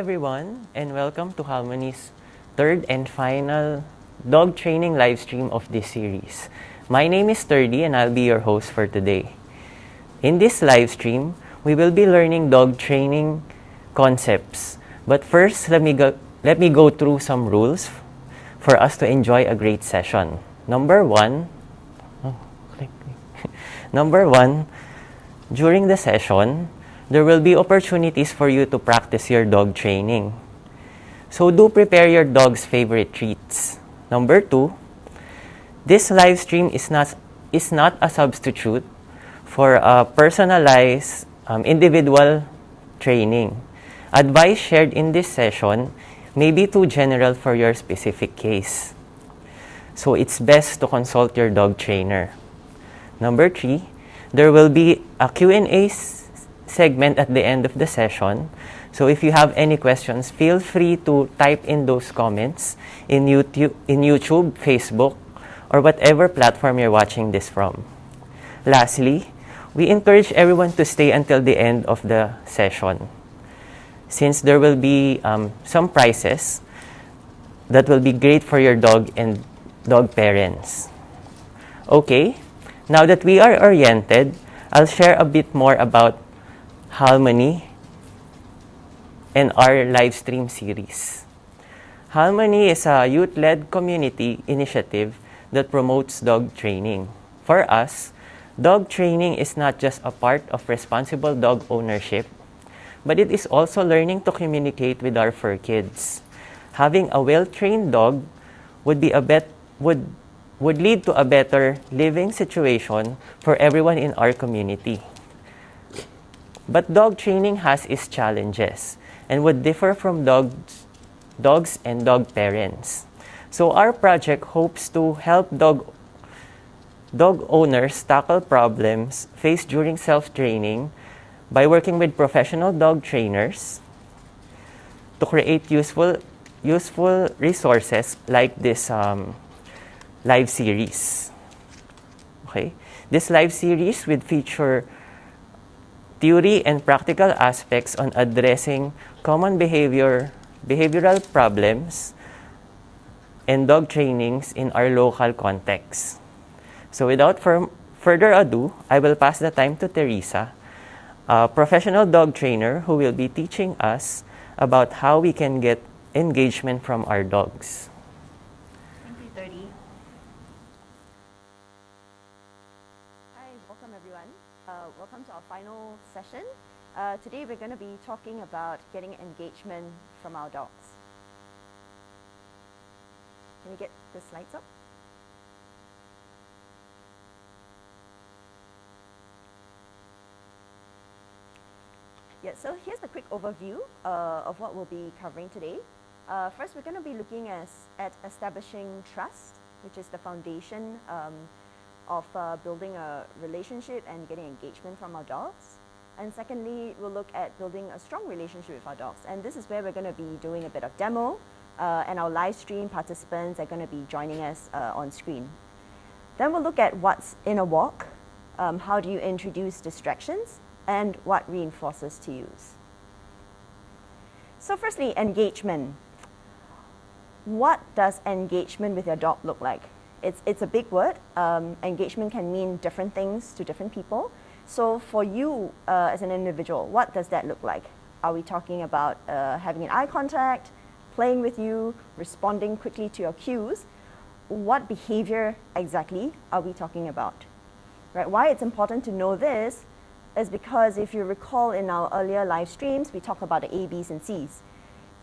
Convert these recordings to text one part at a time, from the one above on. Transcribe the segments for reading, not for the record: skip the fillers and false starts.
everyone, and welcome to HAImony's third and final dog training live stream of this series. My name is Sturdy and I'll be your host for today. In this live stream, we will be learning dog training concepts. But first, let me go through some rules for us to enjoy a great session. Number one, during the session, there will be opportunities for you to practice your dog training. So do prepare your dog's favorite treats. Number two, this live stream is not a substitute for a personalized individual training. Advice shared in this session may be too general for your specific case. So it's best to consult your dog trainer. Number three, there will be a Q&A segment at the end of the session. So if you have any questions, feel free to type in those comments in YouTube, Facebook, or whatever platform you're watching this from. Lastly, we encourage everyone to stay until the end of the session, since there will be some prizes that will be great for your dog and dog parents. Okay, now that we are oriented, I'll share a bit more about HAImony and our live stream series. HAImony is a youth-led community initiative that promotes dog training. For us, dog training is not just a part of responsible dog ownership, but it is also learning to communicate with our fur kids. Having a well-trained dog would lead to a better living situation for everyone in our community. But dog training has its challenges and would differ from dogs and dog parents. So our project hopes to help dog owners tackle problems faced during self-training by working with professional dog trainers to create useful resources like this live series. Okay, this live series would feature theory and practical aspects on addressing common behavioral problems and dog trainings in our local context. So without further ado, I will pass the time to Theresa, a professional dog trainer who will be teaching us about how we can get engagement from our dogs. Thank you, Sturdy. Hi, welcome everyone. Welcome to our final session. Today we're going to be talking about getting engagement from our dogs. Can we get the slides up? Yeah, so here's a quick overview of what we'll be covering today. First, we're going to be looking at establishing trust, which is the foundation of building a relationship and getting engagement from our dogs. And secondly, we'll look at building a strong relationship with our dogs. And this is where we're going to be doing a bit of demo, and our live stream participants are going to be joining us on screen. Then we'll look at what's in a walk, how do you introduce distractions, and what reinforcers to use. So firstly, engagement. What does engagement with your dog look like? It's a big word. Engagement can mean different things to different people. So for you as an individual, what does that look like? Are we talking about having an eye contact, playing with you, responding quickly to your cues? What behavior exactly are we talking about? Right? Why it's important to know this is because if you recall in our earlier live streams, we talk about the A, B's, and C's.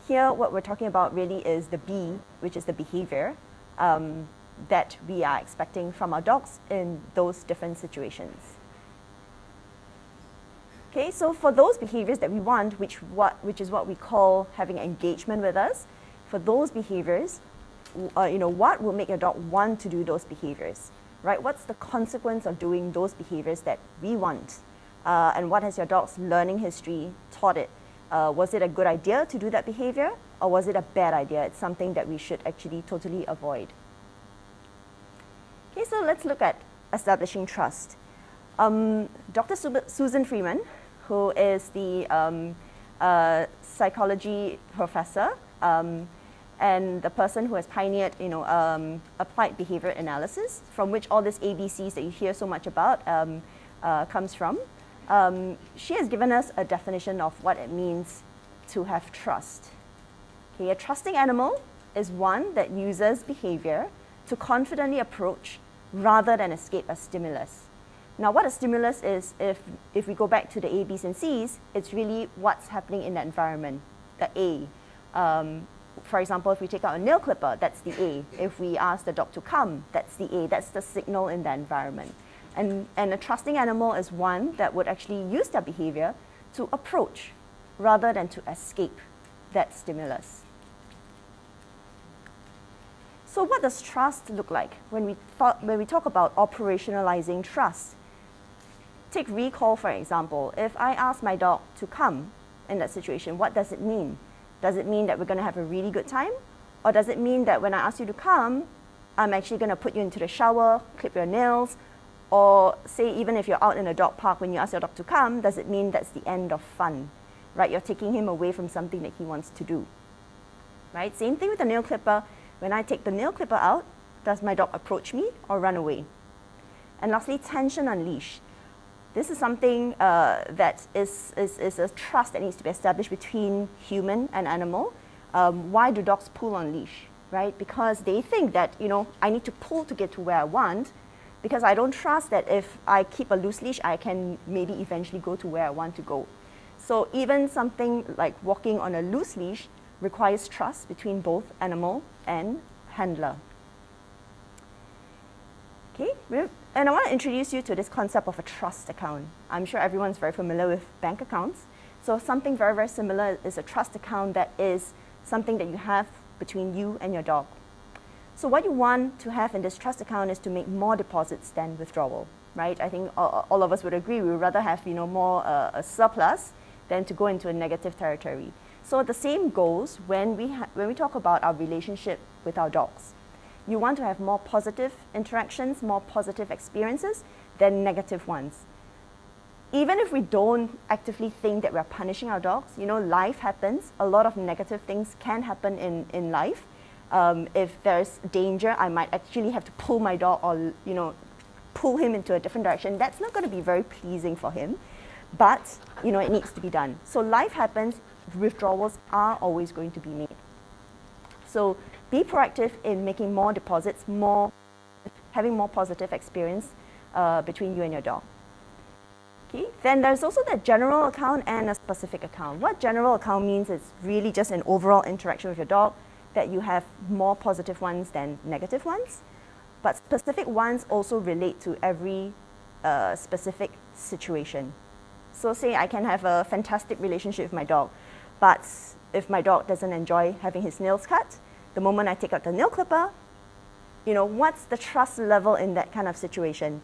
Here, what we're talking about really is the B, which is the behavior that we are expecting from our dogs in those different situations. Okay, so for those behaviors that we want, which is what we call having engagement with us, for those behaviors, what will make your dog want to do those behaviors, right? What's the consequence of doing those behaviors that we want? And what has your dog's learning history taught it? Was it a good idea to do that behavior, or was it a bad idea? It's something that we should actually totally avoid. Okay, so let's look at establishing trust. Dr. Susan Freeman, who is the psychology professor, and the person who has pioneered, applied behavior analysis, from which all these ABCs that you hear so much about comes from. She has given us a definition of what it means to have trust. Okay, a trusting animal is one that uses behavior to confidently approach rather than escape a stimulus. Now, what a stimulus is, if we go back to the A, B's, and C's, it's really what's happening in the environment, the A. For example, if we take out a nail clipper, that's the A. If we ask the dog to come, that's the A. That's the signal in the environment. And a trusting animal is one that would actually use their behavior to approach rather than to escape that stimulus. So what does trust look like when we talk about operationalizing trust? Take recall, for example. If I ask my dog to come in that situation, what does it mean? Does it mean that we're going to have a really good time? Or does it mean that when I ask you to come, I'm actually going to put you into the shower, clip your nails, or say even if you're out in a dog park, when you ask your dog to come, does it mean that's the end of fun? Right? You're taking him away from something that he wants to do. Right? Same thing with the nail clipper. When I take the nail clipper out, does my dog approach me or run away? And lastly, tension on leash. This is something that is a trust that needs to be established between human and animal. Why do dogs pull on leash? Right? Because they think that, I need to pull to get to where I want, because I don't trust that if I keep a loose leash, I can maybe eventually go to where I want to go. So even something like walking on a loose leash requires trust between both animal and handler. Okay, and I want to introduce you to this concept of a trust account. I'm sure everyone's very familiar with bank accounts. So something very, very similar is a trust account that is something that you have between you and your dog. So what you want to have in this trust account is to make more deposits than withdrawal, right? I think all of us would agree we would rather have more a surplus than to go into a negative territory. So the same goes when we talk about our relationship with our dogs. You want to have more positive interactions, more positive experiences than negative ones. Even if we don't actively think that we're punishing our dogs, life happens. A lot of negative things can happen in life. If there's danger, I might actually have to pull my dog or, pull him into a different direction. That's not going to be very pleasing for him, but, it needs to be done. So life happens, withdrawals are always going to be made. So be proactive in making more deposits, having more positive experience between you and your dog. Okay. Then there's also the general account and a specific account. What general account means is really just an overall interaction with your dog, that you have more positive ones than negative ones. But specific ones also relate to every specific situation. So say I can have a fantastic relationship with my dog, but if my dog doesn't enjoy having his nails cut, the moment I take out the nail clipper, what's the trust level in that kind of situation?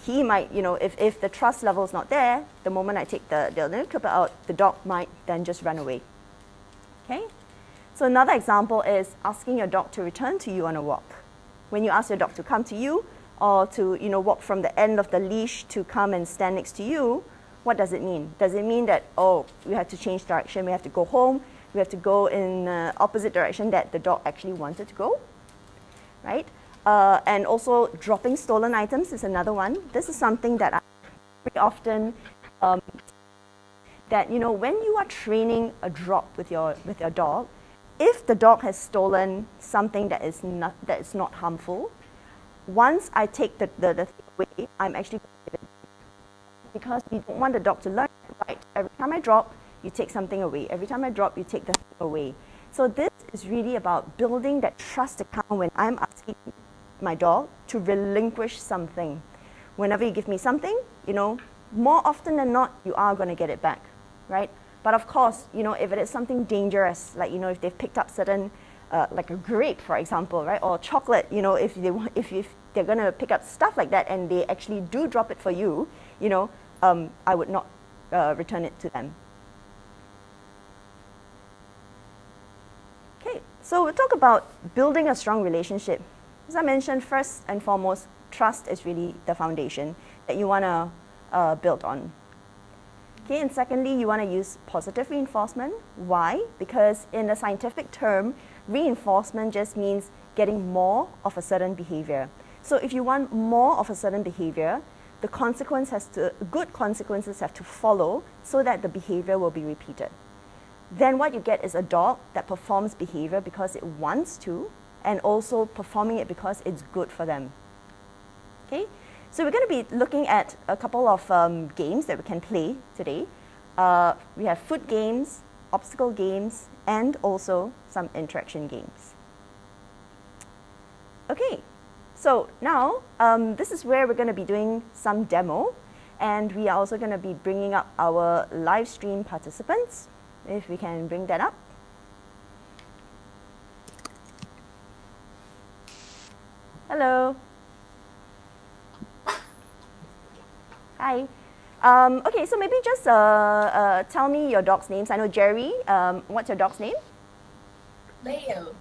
He might, if the trust level is not there, the moment I take the nail clipper out, the dog might then just run away. Okay? So another example is asking your dog to return to you on a walk. When you ask your dog to come to you or to walk from the end of the leash to come and stand next to you, what does it mean? Does it mean that, we have to change direction, we have to go home, we have to go in the opposite direction that the dog actually wanted to go? Right? And also dropping stolen items is another one. This is something that I very often, that when you are training a drop with your dog, if the dog has stolen something that is not harmful, once I take the thing away, I'm actually going to give it, because we don't want the dog to learn, right? Every time I drop, you take something away. Every time I drop, you take the thing away. So this is really about building that trust account when I'm asking my dog to relinquish something. Whenever you give me something, more often than not, you are going to get it back, right? But of course, if it is something dangerous, like, if they've picked up certain, like a grape, for example, right, or chocolate, if they're going to pick up stuff like that and they actually do drop it for you, I would not return it to them. Okay, so we'll talk about building a strong relationship. As I mentioned, first and foremost, trust is really the foundation that you want to build on. Okay, and secondly, you want to use positive reinforcement. Why? Because in the scientific term, reinforcement just means getting more of a certain behavior. So if you want more of a certain behavior, the good consequences have to follow so that the behavior will be repeated. Then what you get is a dog that performs behavior because it wants to, and also performing it because it's good for them. Okay? So we're going to be looking at a couple of games that we can play today. We have food games, obstacle games, and also some interaction games. Okay, so now this is where we're going to be doing some demo, and we are also going to be bringing up our live stream participants, if we can bring that up. Hello. Hi. Okay, so maybe just tell me your dog's names. I know Jerry. What's your dog's name? Leo.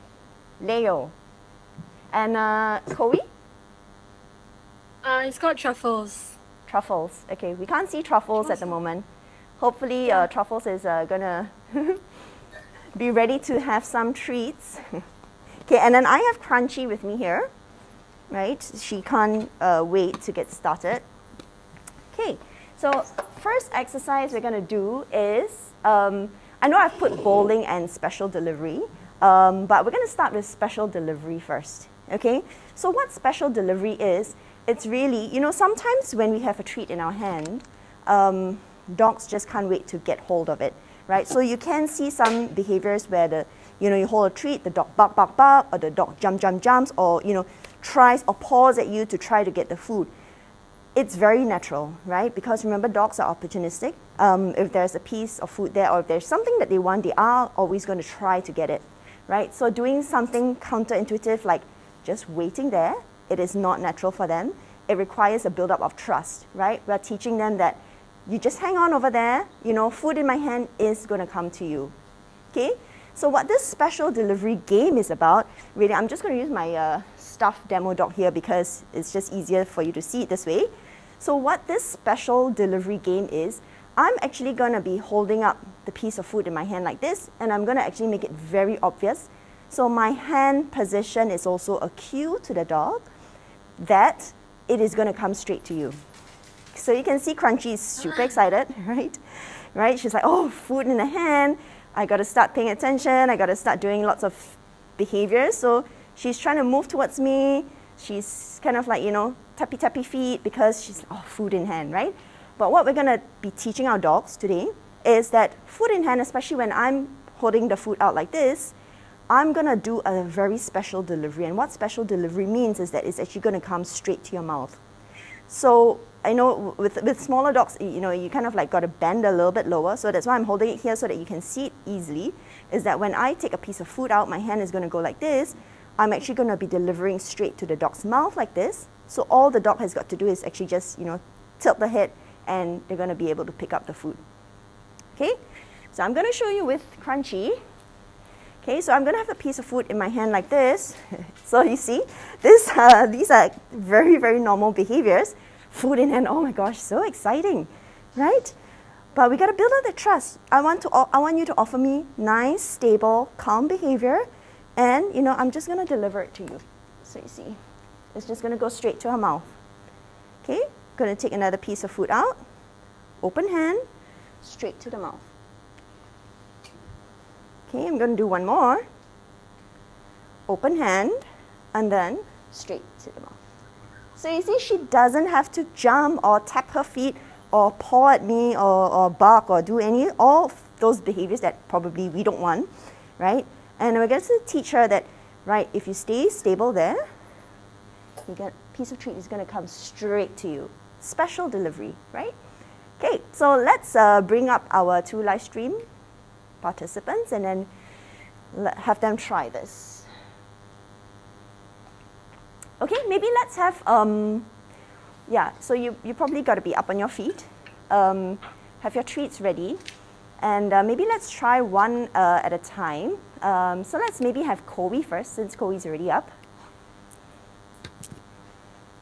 Leo. And Chloe? It's called Truffles. Truffles. Okay, we can't see Truffles at the moment. Hopefully, Truffles is gonna be ready to have some treats. Okay, and then I have Crunchy with me here, right? She can't wait to get started. Okay, so first exercise we're going to do is, I know I've put bowling and special delivery, but we're going to start with special delivery first, okay? So what special delivery is, it's really, you know, sometimes when we have a treat in our hand, dogs just can't wait to get hold of it, right? So you can see some behaviors where you hold a treat, the dog bark, bark, bark, or the dog jumps, or, tries or paws at you to try to get the food. It's very natural, right? Because remember, dogs are opportunistic. If there's a piece of food there, or if there's something that they want, they are always going to try to get it, right? So doing something counterintuitive like just waiting there, it is not natural for them. It requires a buildup of trust, right? We're teaching them that you just hang on over there, food in my hand is going to come to you, okay? So what this special delivery game is about, really, I'm just going to use my stuffed demo dog here because it's just easier for you to see it this way. So what this special delivery game is, I'm actually going to be holding up the piece of food in my hand like this, and I'm going to actually make it very obvious. So my hand position is also a cue to the dog that it is going to come straight to you. So you can see Crunchy is super excited, right? Right? She's like, oh, food in the hand. I got to start paying attention. I got to start doing lots of behaviors. So she's trying to move towards me. She's kind of like, tappy feet because she's, food in hand, right? But what we're going to be teaching our dogs today is that food in hand, especially when I'm holding the food out like this, I'm going to do a very special delivery. And what special delivery means is that it's actually going to come straight to your mouth. So I know with smaller dogs, you kind of like got to bend a little bit lower. So that's why I'm holding it here so that you can see it easily, is that when I take a piece of food out, my hand is going to go like this. I'm actually going to be delivering straight to the dog's mouth like this. So all the dog has got to do is actually just, tilt the head, and they're going to be able to pick up the food. Okay, so I'm going to show you with Crunchy. Okay, so I'm going to have a piece of food in my hand like this. So you see, these are very, very normal behaviors. Food in hand, oh my gosh, so exciting, right? But we got to build up the trust. I want you to offer me nice, stable, calm behavior, and I'm just going to deliver it to you. So you see, it's just going to go straight to her mouth. Okay, going to take another piece of food out, open hand, straight to the mouth. Okay, I'm going to do one more. Open hand, and then straight to the mouth. So you see, she doesn't have to jump or tap her feet or paw at me or bark or do all of those behaviors that probably we don't want, right? And we're going to teach her that, right, if you stay stable there, you get a piece of treat is going to come straight to you. Special delivery, right? Okay, so let's bring up our 2 live stream participants and then have them try this. Okay, maybe let's have, so you probably got to be up on your feet, have your treats ready, and maybe let's try one at a time. So let's maybe have Chloe first, since Chloe's already up.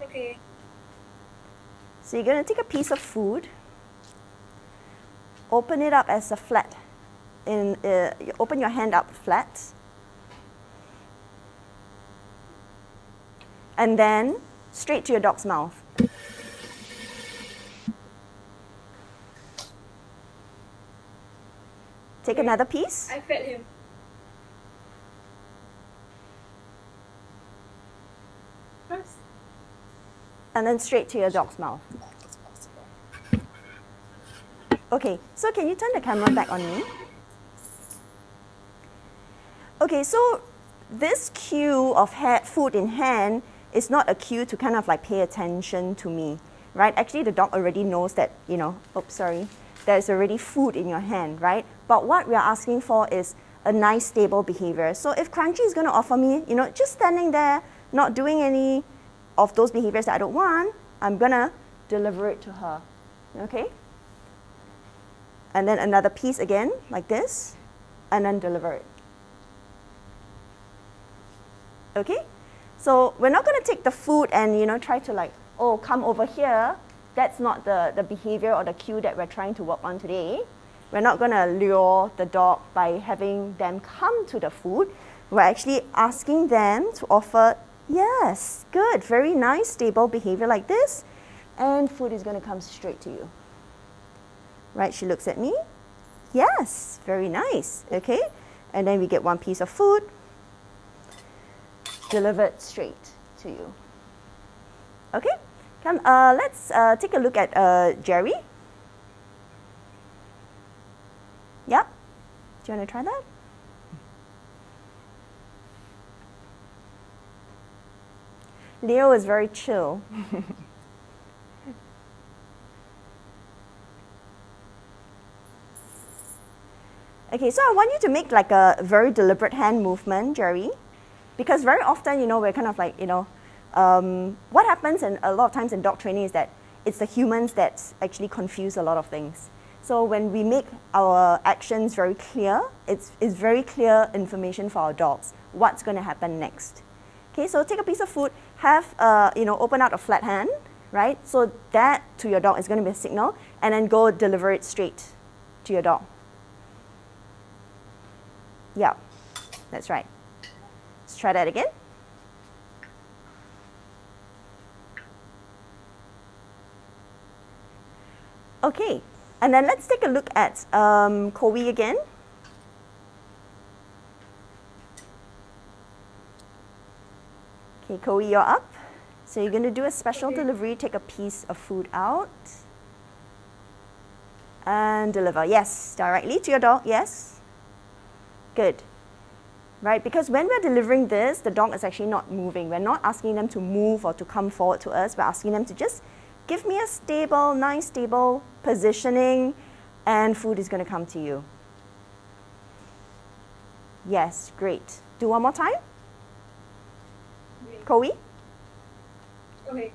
Okay. So you're going to take a piece of food, open it up as a flat. You open your hand up flat. And then straight to your dog's mouth. Take another piece. I fed him. First. And then straight to your dog's mouth. Okay, so can you turn the camera back on me? Okay, so this cue of food in hand is not a cue to kind of like pay attention to me, right? Actually, the dog already knows that, you know, oops, sorry, there's already food in your hand, right? But what we are asking for is a nice, stable behavior. So if Crunchy is going to offer me, you know, just standing there, not doing any of those behaviors that I don't want, I'm going to deliver it to her, okay? And then another piece again, like this, and then deliver it. Okay? So we're not going to take the food and, you know, try to like, oh, come over here. That's not the behavior or the cue that we're trying to work on today. We're not going to lure the dog by having them come to the food. We're actually asking them to offer, yes, good, very nice, stable behavior like this. And food is going to come straight to you. Right, she looks at me. Yes, very nice, okay? And then we get one piece of food delivered straight to you. Okay, come, let's take a look at Jerry. Yeah, do you want to try that? Leo is very chill. Okay, so I want you to make like a very deliberate hand movement, Jerry, because very often, you know, we're kind of like, you know, what happens in a lot of times in dog training is that it's the humans that actually confuse a lot of things. So when we make our actions very clear, it's very clear information for our dogs, what's going to happen next. Okay, so take a piece of food, have, you know, open out a flat hand, right? So that to your dog is going to be a signal, and then go deliver it straight to your dog. Yeah, that's right. Let's try that again. Okay, and then let's take a look at Koei again. Okay, Koei, you're up. So you're going to do a special delivery, take a piece of food out. And deliver, yes, directly to your dog, yes. Good, right? Because when we're delivering this, the dog is actually not moving. We're not asking them to move or to come forward to us. We're asking them to just give me a stable, nice, stable positioning, and food is going to come to you. Yes, great. Do one more time. Koei? Okay.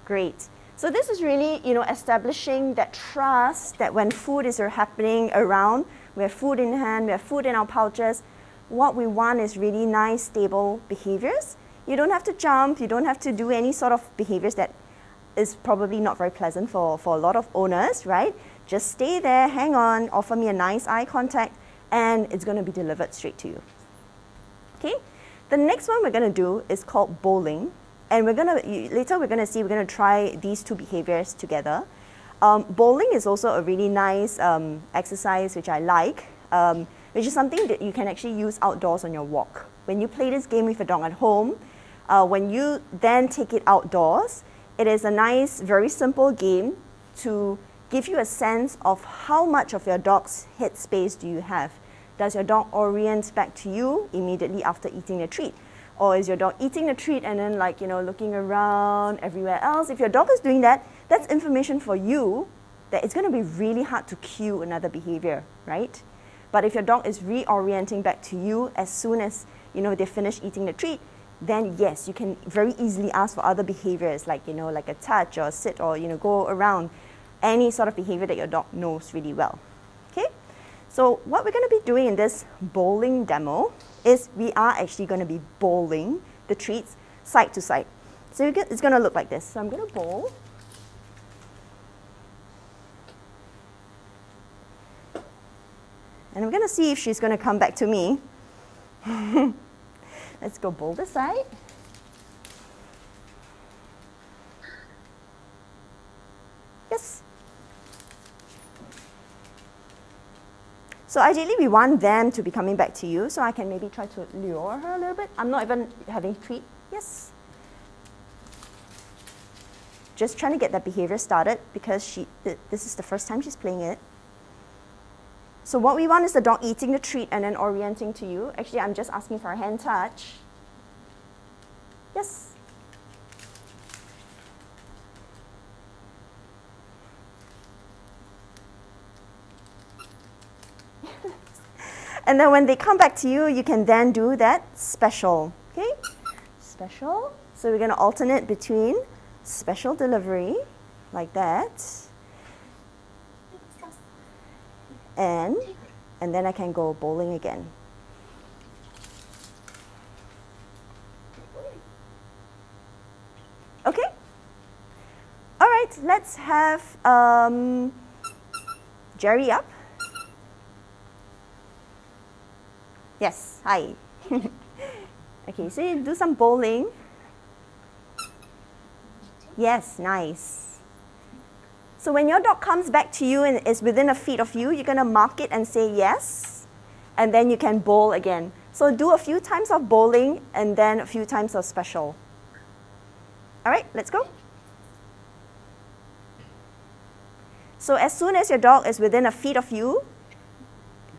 Great. So this is really, you know, establishing that trust that when food is happening around, we have food in hand, we have food in our pouches, what we want is really nice, stable behaviors. You don't have to jump, you don't have to do any sort of behaviors that is probably not very pleasant for a lot of owners, right? Just stay there, hang on, offer me a nice eye contact, and it's going to be delivered straight to you. Okay? The next one we're going to do is called bowling. And later we're going to see, we're going to try these two behaviors together. Bowling is also a really nice exercise which I like, which is something that you can actually use outdoors on your walk. When you play this game with a dog at home, when you then take it outdoors, it is a nice, very simple game to give you a sense of how much of your dog's head space do you have. Does your dog orient back to you immediately after eating the treat? Or is your dog eating the treat and then, like, you know, looking around everywhere else? If your dog is doing that, that's information for you that it's going to be really hard to cue another behavior, right? But if your dog is reorienting back to you as soon as, you know, they finish eating the treat, then yes, you can very easily ask for other behaviors like, you know, like a touch or sit or, you know, go around, any sort of behavior that your dog knows really well. Okay? So what we're going to be doing in this bowling demo is we are actually going to be bowling the treats side to side. So it's going to look like this. So I'm going to bowl. And I'm going to see if she's going to come back to me. Let's go bowl this side. Yes. So ideally, we want them to be coming back to you, so I can maybe try to lure her a little bit. I'm not even having treat. Yes. Just trying to get that behavior started because this is the first time she's playing it. So what we want is the dog eating the treat and then orienting to you. Actually, I'm just asking for a hand touch. Yes. And then when they come back to you, you can then do that special, okay? Special. So we're going to alternate between special delivery, like that. And then I can go bowling again. Okay? All right, let's have Jerry up. Yes, hi. Okay, so you do some bowling. Yes, nice. So when your dog comes back to you and is within a feet of you, you're going to mark it and say yes, and then you can bowl again. So do a few times of bowling and then a few times of special. All right, let's go. So as soon as your dog is within a feet of you,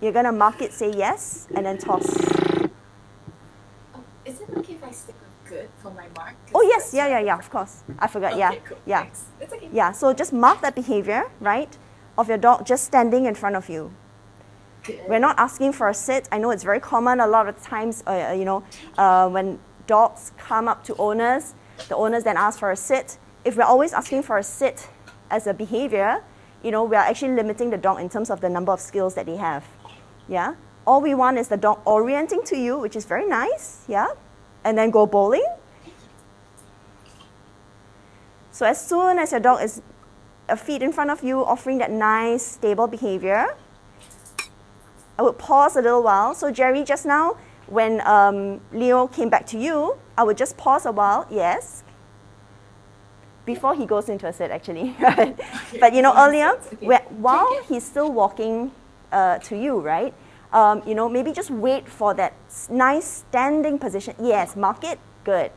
you're going to mark it, say yes, and then toss. Oh, is it okay if I stick with good for my mark? Oh, yes, yeah, of course. I forgot, yeah. Cool. Yeah. Thanks. It's okay. Yeah, so just mark that behavior, right, of your dog just standing in front of you. Good. We're not asking for a sit. I know it's very common a lot of times, when dogs come up to owners, the owners then ask for a sit. If we're always asking for a sit as a behavior, we are actually limiting the dog in terms of the number of skills that they have. Yeah? All we want is the dog orienting to you, which is very nice, yeah? And then go bowling. So as soon as your dog is a feet in front of you, offering that nice, stable behavior, I would pause a little while. So Jerry, just now, when Leo came back to you, I would just pause a while, yes, before he goes into a sit, actually. But earlier, while he's still walking to you, right? Maybe just wait for that nice standing position. Yes, mark it, good.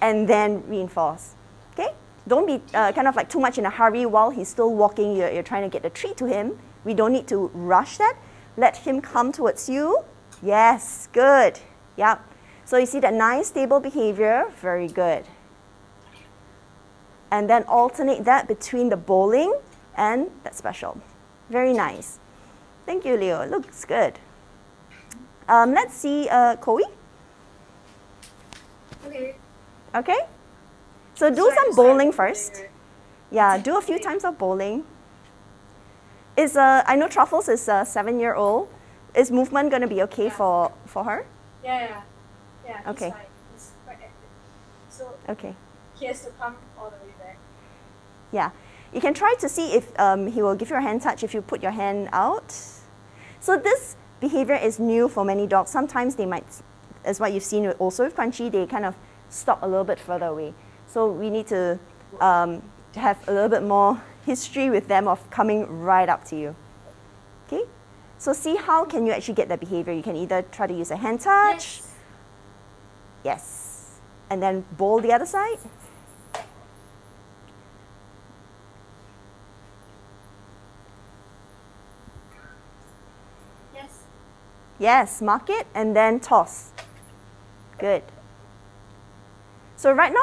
And then reinforce, okay? Don't be kind of like too much in a hurry while he's still walking. You're trying to get the treat to him. We don't need to rush that. Let him come towards you. Yes, good. Yep. So you see that nice stable behavior, very good. And then alternate that between the bowling and that special. Very nice. Thank you, Leo. It looks good. Let's see Koi. Okay. Okay? So do some bowling first. Yeah, do a few times of bowling. I know Truffles is a 7-year-old. Is movement going to be okay for her? Yeah. He's Okay. fine. He's quite active. So Okay. he has to come all the way back. Yeah. You can try to see if he will give you a hand touch if you put your hand out. So this behavior is new for many dogs. Sometimes they might, as what you've seen also with Crunchy, they kind of stop a little bit further away. So we need to have a little bit more history with them of coming right up to you. Okay? So see how can you actually get that behavior. You can either try to use a hand touch. Yes. And then bowl the other side. Yes, mark it and then toss. Good. So right now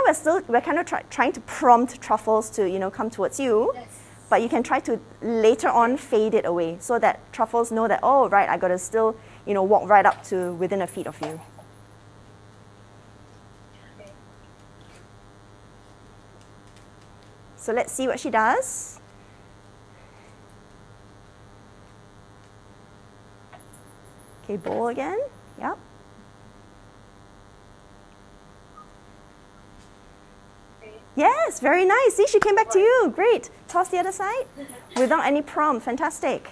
we're kind of trying to prompt Truffles to come towards you, but you can try to later on fade it away so that Truffles know that, oh right, I got to still walk right up to within a feet of you. Okay. So let's see what she does. Okay, bowl again. Yep. Yes, very nice. See, she came back to you. Great. Toss the other side without any prompt. Fantastic.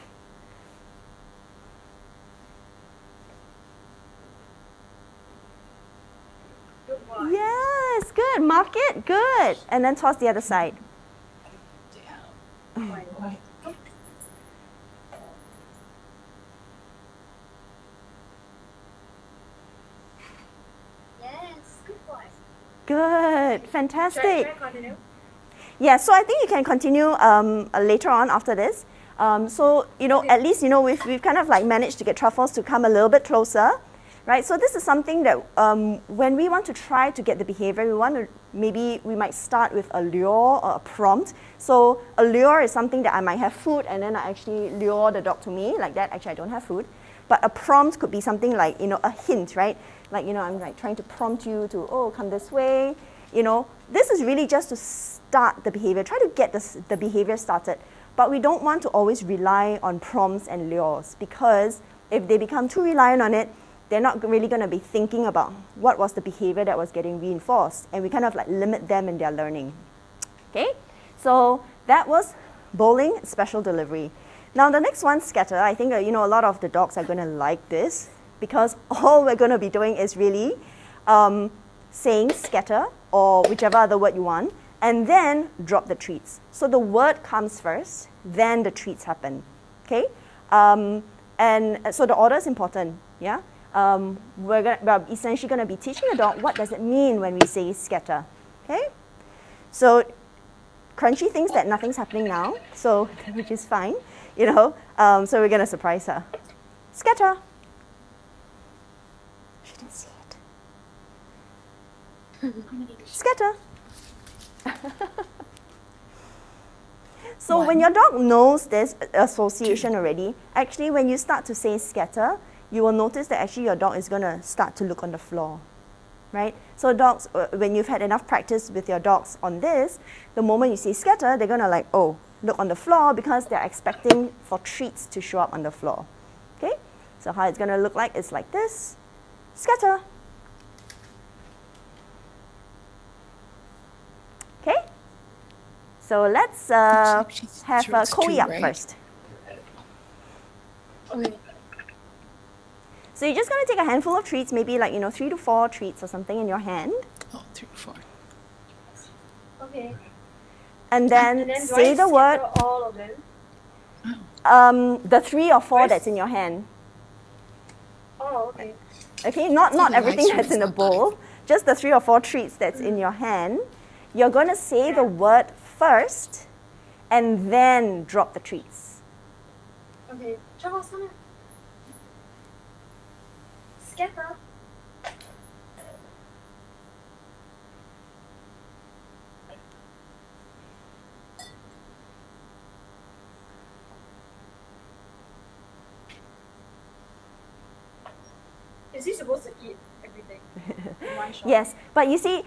Good one. Yes, good. Mark it. Good. And then toss the other side. Yes, good one. Good. Fantastic. Should I continue? Yeah, so I think you can continue later on after this. So, at least, we've kind of like managed to get Truffles to come a little bit closer, right? So this is something that when we want to try to get the behavior, we might start with a lure or a prompt. So a lure is something that I might have food and then I actually lure the dog to me like that. Actually, I don't have food. But a prompt could be something like, a hint, right? Like, I'm like trying to prompt you to, oh, come this way. This is really just to start the behavior, try to get the behavior started. But we don't want to always rely on prompts and lures, because if they become too reliant on it, they're not really going to be thinking about what was the behavior that was getting reinforced, and we kind of like limit them in their learning. Okay, so that was bowling special delivery. Now the next one, scatter. I think a lot of the dogs are going to like this, because all we're going to be doing is really saying scatter or whichever other word you want, and then drop the treats. So the word comes first, then the treats happen. Okay, and so the order is important. Yeah, we're essentially going to be teaching the dog what does it mean when we say scatter. Okay, so Crunchy thinks that nothing's happening now, so which is fine. So we're going to surprise her. Scatter. She didn't see it. Scatter. So when your dog knows this association already, actually when you start to say scatter, you will notice that actually your dog is going to start to look on the floor, right? So dogs, when you've had enough practice with your dogs on this, the moment you say scatter, they're going to like, oh, look on the floor, because they're expecting for treats to show up on the floor. Okay? So how it's going to look like is like this. Scatter. Okay? So let's have Koi up first. Okay. So you're just going to take a handful of treats, maybe like, 3 to 4 treats or something in your hand. Oh, 3 to 4. Okay. And then do say I the word, scatter all of them? the 3 or 4 Where's- that's in your hand. Oh, okay. Okay, not the everything live that's stream in is the not bowl, just the 3 or 4 treats that's in your hand. You're going to say the word first and then drop the treats. Okay. Trouble, come here. Scatter. Is he supposed to eat everything in one shot? Yes, but you see,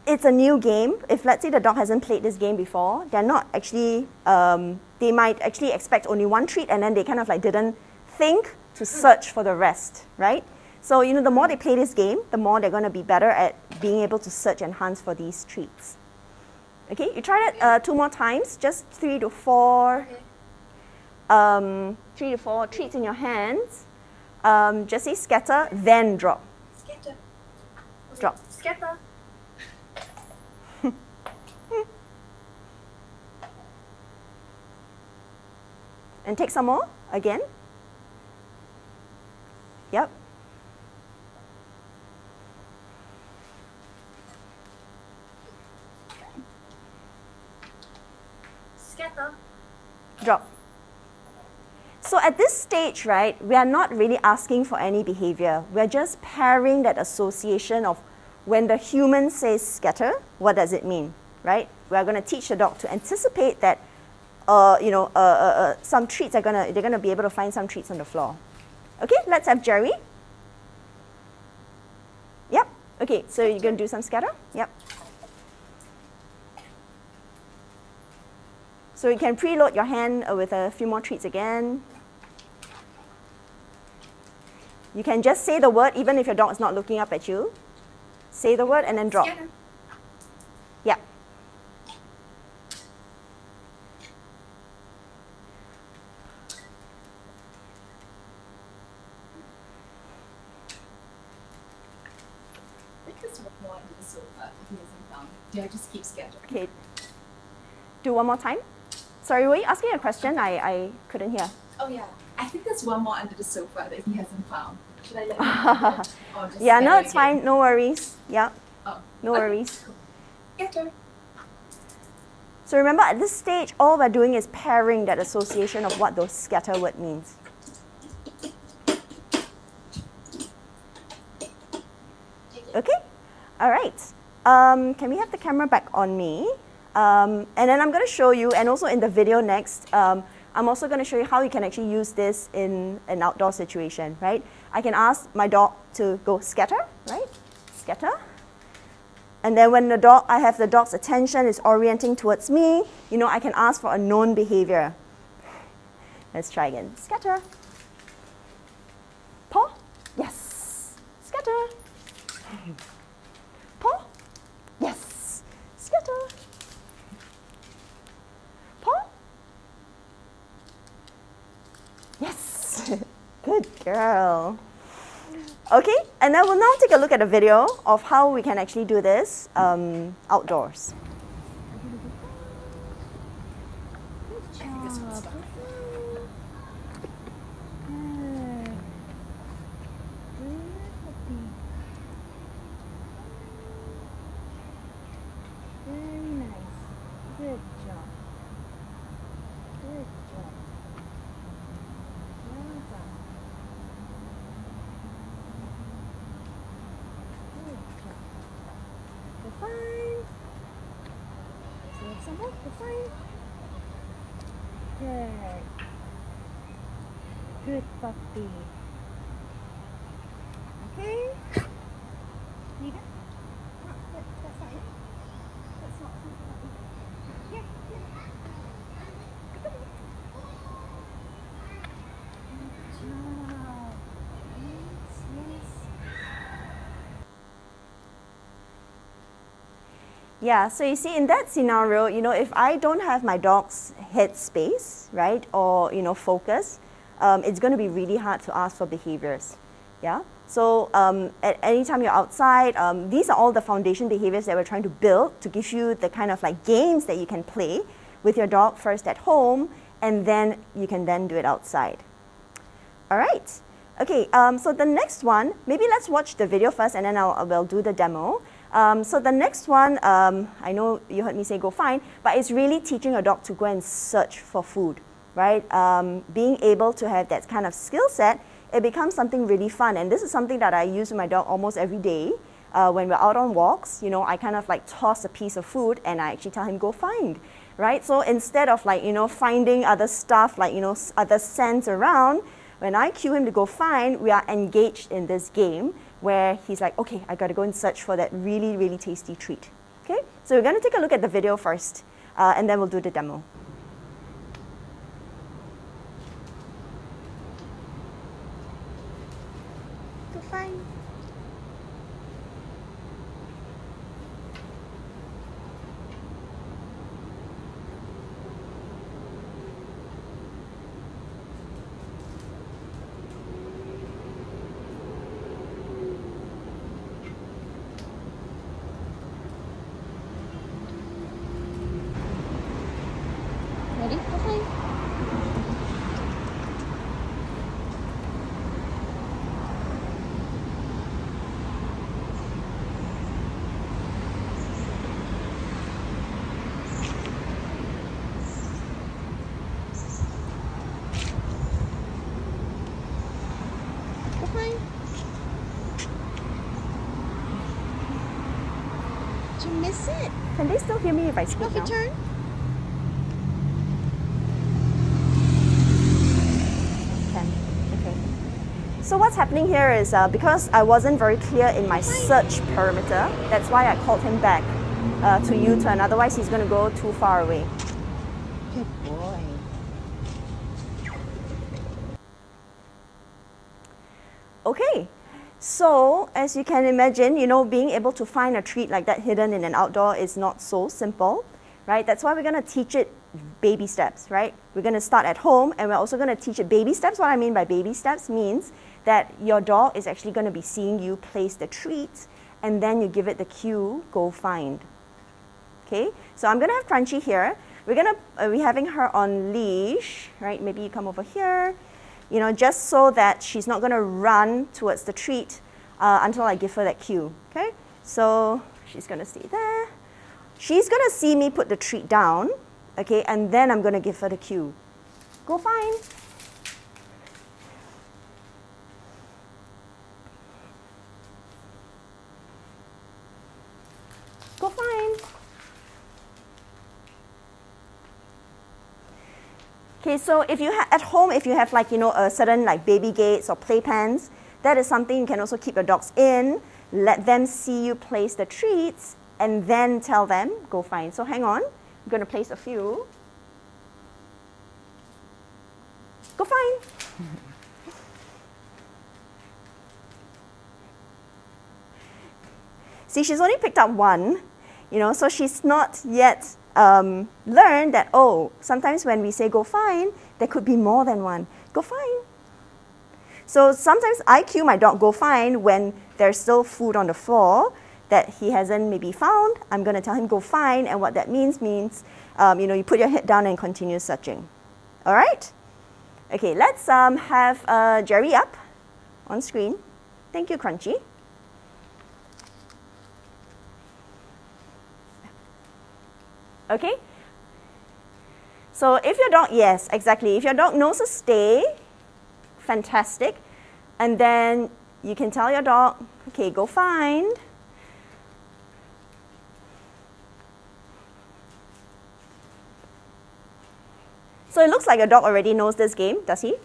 it's a new game. If let's say the dog hasn't played this game before, they're not actually, they might actually expect only one treat, and then they kind of like didn't think to search for the rest, right? So, the more they play this game, the more they're going to be better at being able to search and hunt for these treats. Okay, you try that 2 more times, just 3 to 4, Okay. 3 to 4 treats in your hands. Just say scatter, then drop. Scatter. Okay. Drop. Scatter. And take some more, again. Yep. Scatter. Drop. So at this stage, right, we are not really asking for any behavior. We're just pairing that association of when the human says scatter, what does it mean, right? We're going to teach the dog to anticipate that, some treats they're going to be able to find some treats on the floor. Okay, let's have Jerry. Yep. Okay, so you're going to do some scatter? Yep. So you can preload your hand with a few more treats again. You can just say the word even if your dog is not looking up at you. Say the word and then drop. Scatter. Yeah. look more under the sofa if he hasn't found? Do I just keep scatter? Okay. Do one more time. Sorry, were you asking a question? I couldn't hear. Oh yeah, I think there's one more under the sofa that he hasn't found. Should I let him have it? Or just Yeah, no, scatter it's again? fine. No worries. Yeah, Oh, no okay, worries. cool. Scatter. So remember, at this stage, all we're doing is pairing that association of what those scatter word means. Okay? All right. Can we have the camera back on me? And then I'm going to show you, and also in the video next, I'm also going to show you how you can actually use this in an outdoor situation, right? I can ask my dog to go scatter, right? Scatter. And then when I have the dog's attention is orienting towards me, you know, I can ask for a known behavior. Let's try again. Scatter. Paw. Yes. Scatter. Paw. Yes. Scatter. Paw. Yes. Good girl. Okay, and then we'll now take a look at a video of how we can actually do this outdoors. I think this one's done. Very nice. Good job. Good job. Well done. Good job. You're fine. So you have some more? You're fine. Good. Good puppy. Okay. Leave it. That's not it. That's not it. Here, here. Good job. Yes, yes. Yeah, so you see in that scenario, you know, if I don't have my dog's head space, right, or, you know, focus, it's going to be really hard to ask for behaviors. Yeah. So at any time you're outside, these are all the foundation behaviors that we're trying to build to give you the kind of like games that you can play with your dog first at home, and then you can then do it outside. All right. Okay, so the next one, maybe let's watch the video first and then we'll do the demo. So the next one, I know you heard me say go find, but it's really teaching a dog to go and search for food, right? Being able to have that kind of skill set, it becomes something really fun. And this is something that I use with my dog almost every day. When we're out on walks, you know, I kind of like toss a piece of food and I actually tell him go find, right? So instead of like, you know, finding other stuff like, you know, other scents around, when I cue him to go find, we are engaged in this game where he's like, okay, I gotta go and search for that really, really tasty treat. Okay, so we're gonna take a look at the video first and then we'll do the demo. Go find. Ready? Go find. Go find. Did you miss it? Can they still hear me if I speak now? Turn. So what's happening here is because I wasn't very clear in my search perimeter, that's why I called him back to U-turn, otherwise he's going to go too far away. Good boy. Okay, so as you can imagine, you know, being able to find a treat like that hidden in an outdoor is not so simple, right? That's why we're going to teach it baby steps, right? We're going to start at home and we're also going to teach it baby steps. What I mean by baby steps means that your dog is actually going to be seeing you place the treats and then you give it the cue, go find. Okay, so I'm gonna have Crunchy here. We're gonna be having her on leash, right? Maybe you come over here, you know, just so that she's not gonna run towards the treat until I give her that cue. Okay, so she's gonna stay there. She's gonna see me put the treat down, okay, and then I'm gonna give her the cue. Go find. Go find. Okay, so if you at home, if you have like, you know, a certain like baby gates or playpens, that is something you can also keep your dogs in. Let them see you place the treats and then tell them, go find. So hang on, I'm going to place a few. Go find. See, she's only picked up one, you know, so she's not yet learned that, oh, sometimes when we say go find, there could be more than one. Go find. So sometimes I cue my dog go find when there's still food on the floor that he hasn't maybe found. I'm going to tell him go find, and what that means, you know, you put your head down and continue searching. All right? Okay, let's have Jerry up on screen. Thank you, Crunchy. Okay? So if your dog, yes, exactly. If your dog knows to stay, fantastic. And then you can tell your dog, okay, go find. So it looks like your dog already knows this game, does he?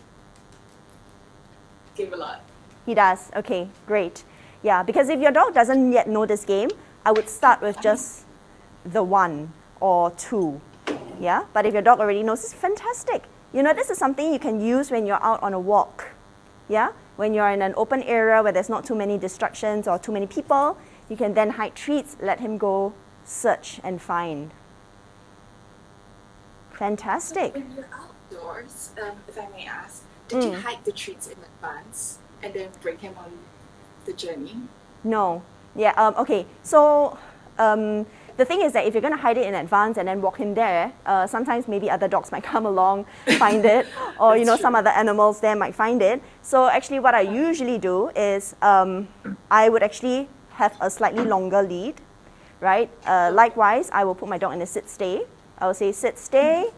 Give a lot. He does, okay, great. Yeah, because if your dog doesn't yet know this game, I would start with just the 1 or 2. Yeah, but if your dog already knows, it's fantastic. You know, this is something you can use when you're out on a walk. Yeah, when you're in an open area where there's not too many distractions or too many people, you can then hide treats, let him go search and find. Fantastic. When you're outdoors, if I may ask, did you hide the treats in advance and then bring him on the journey? No. Yeah, okay. So the thing is that if you're going to hide it in advance and then walk him there, sometimes maybe other dogs might come along, find it, or you know, some other animals there might find it. So actually what I usually do is I would actually have a slightly longer lead, right? Likewise, I will put my dog in a sit-stay. I will say sit-stay,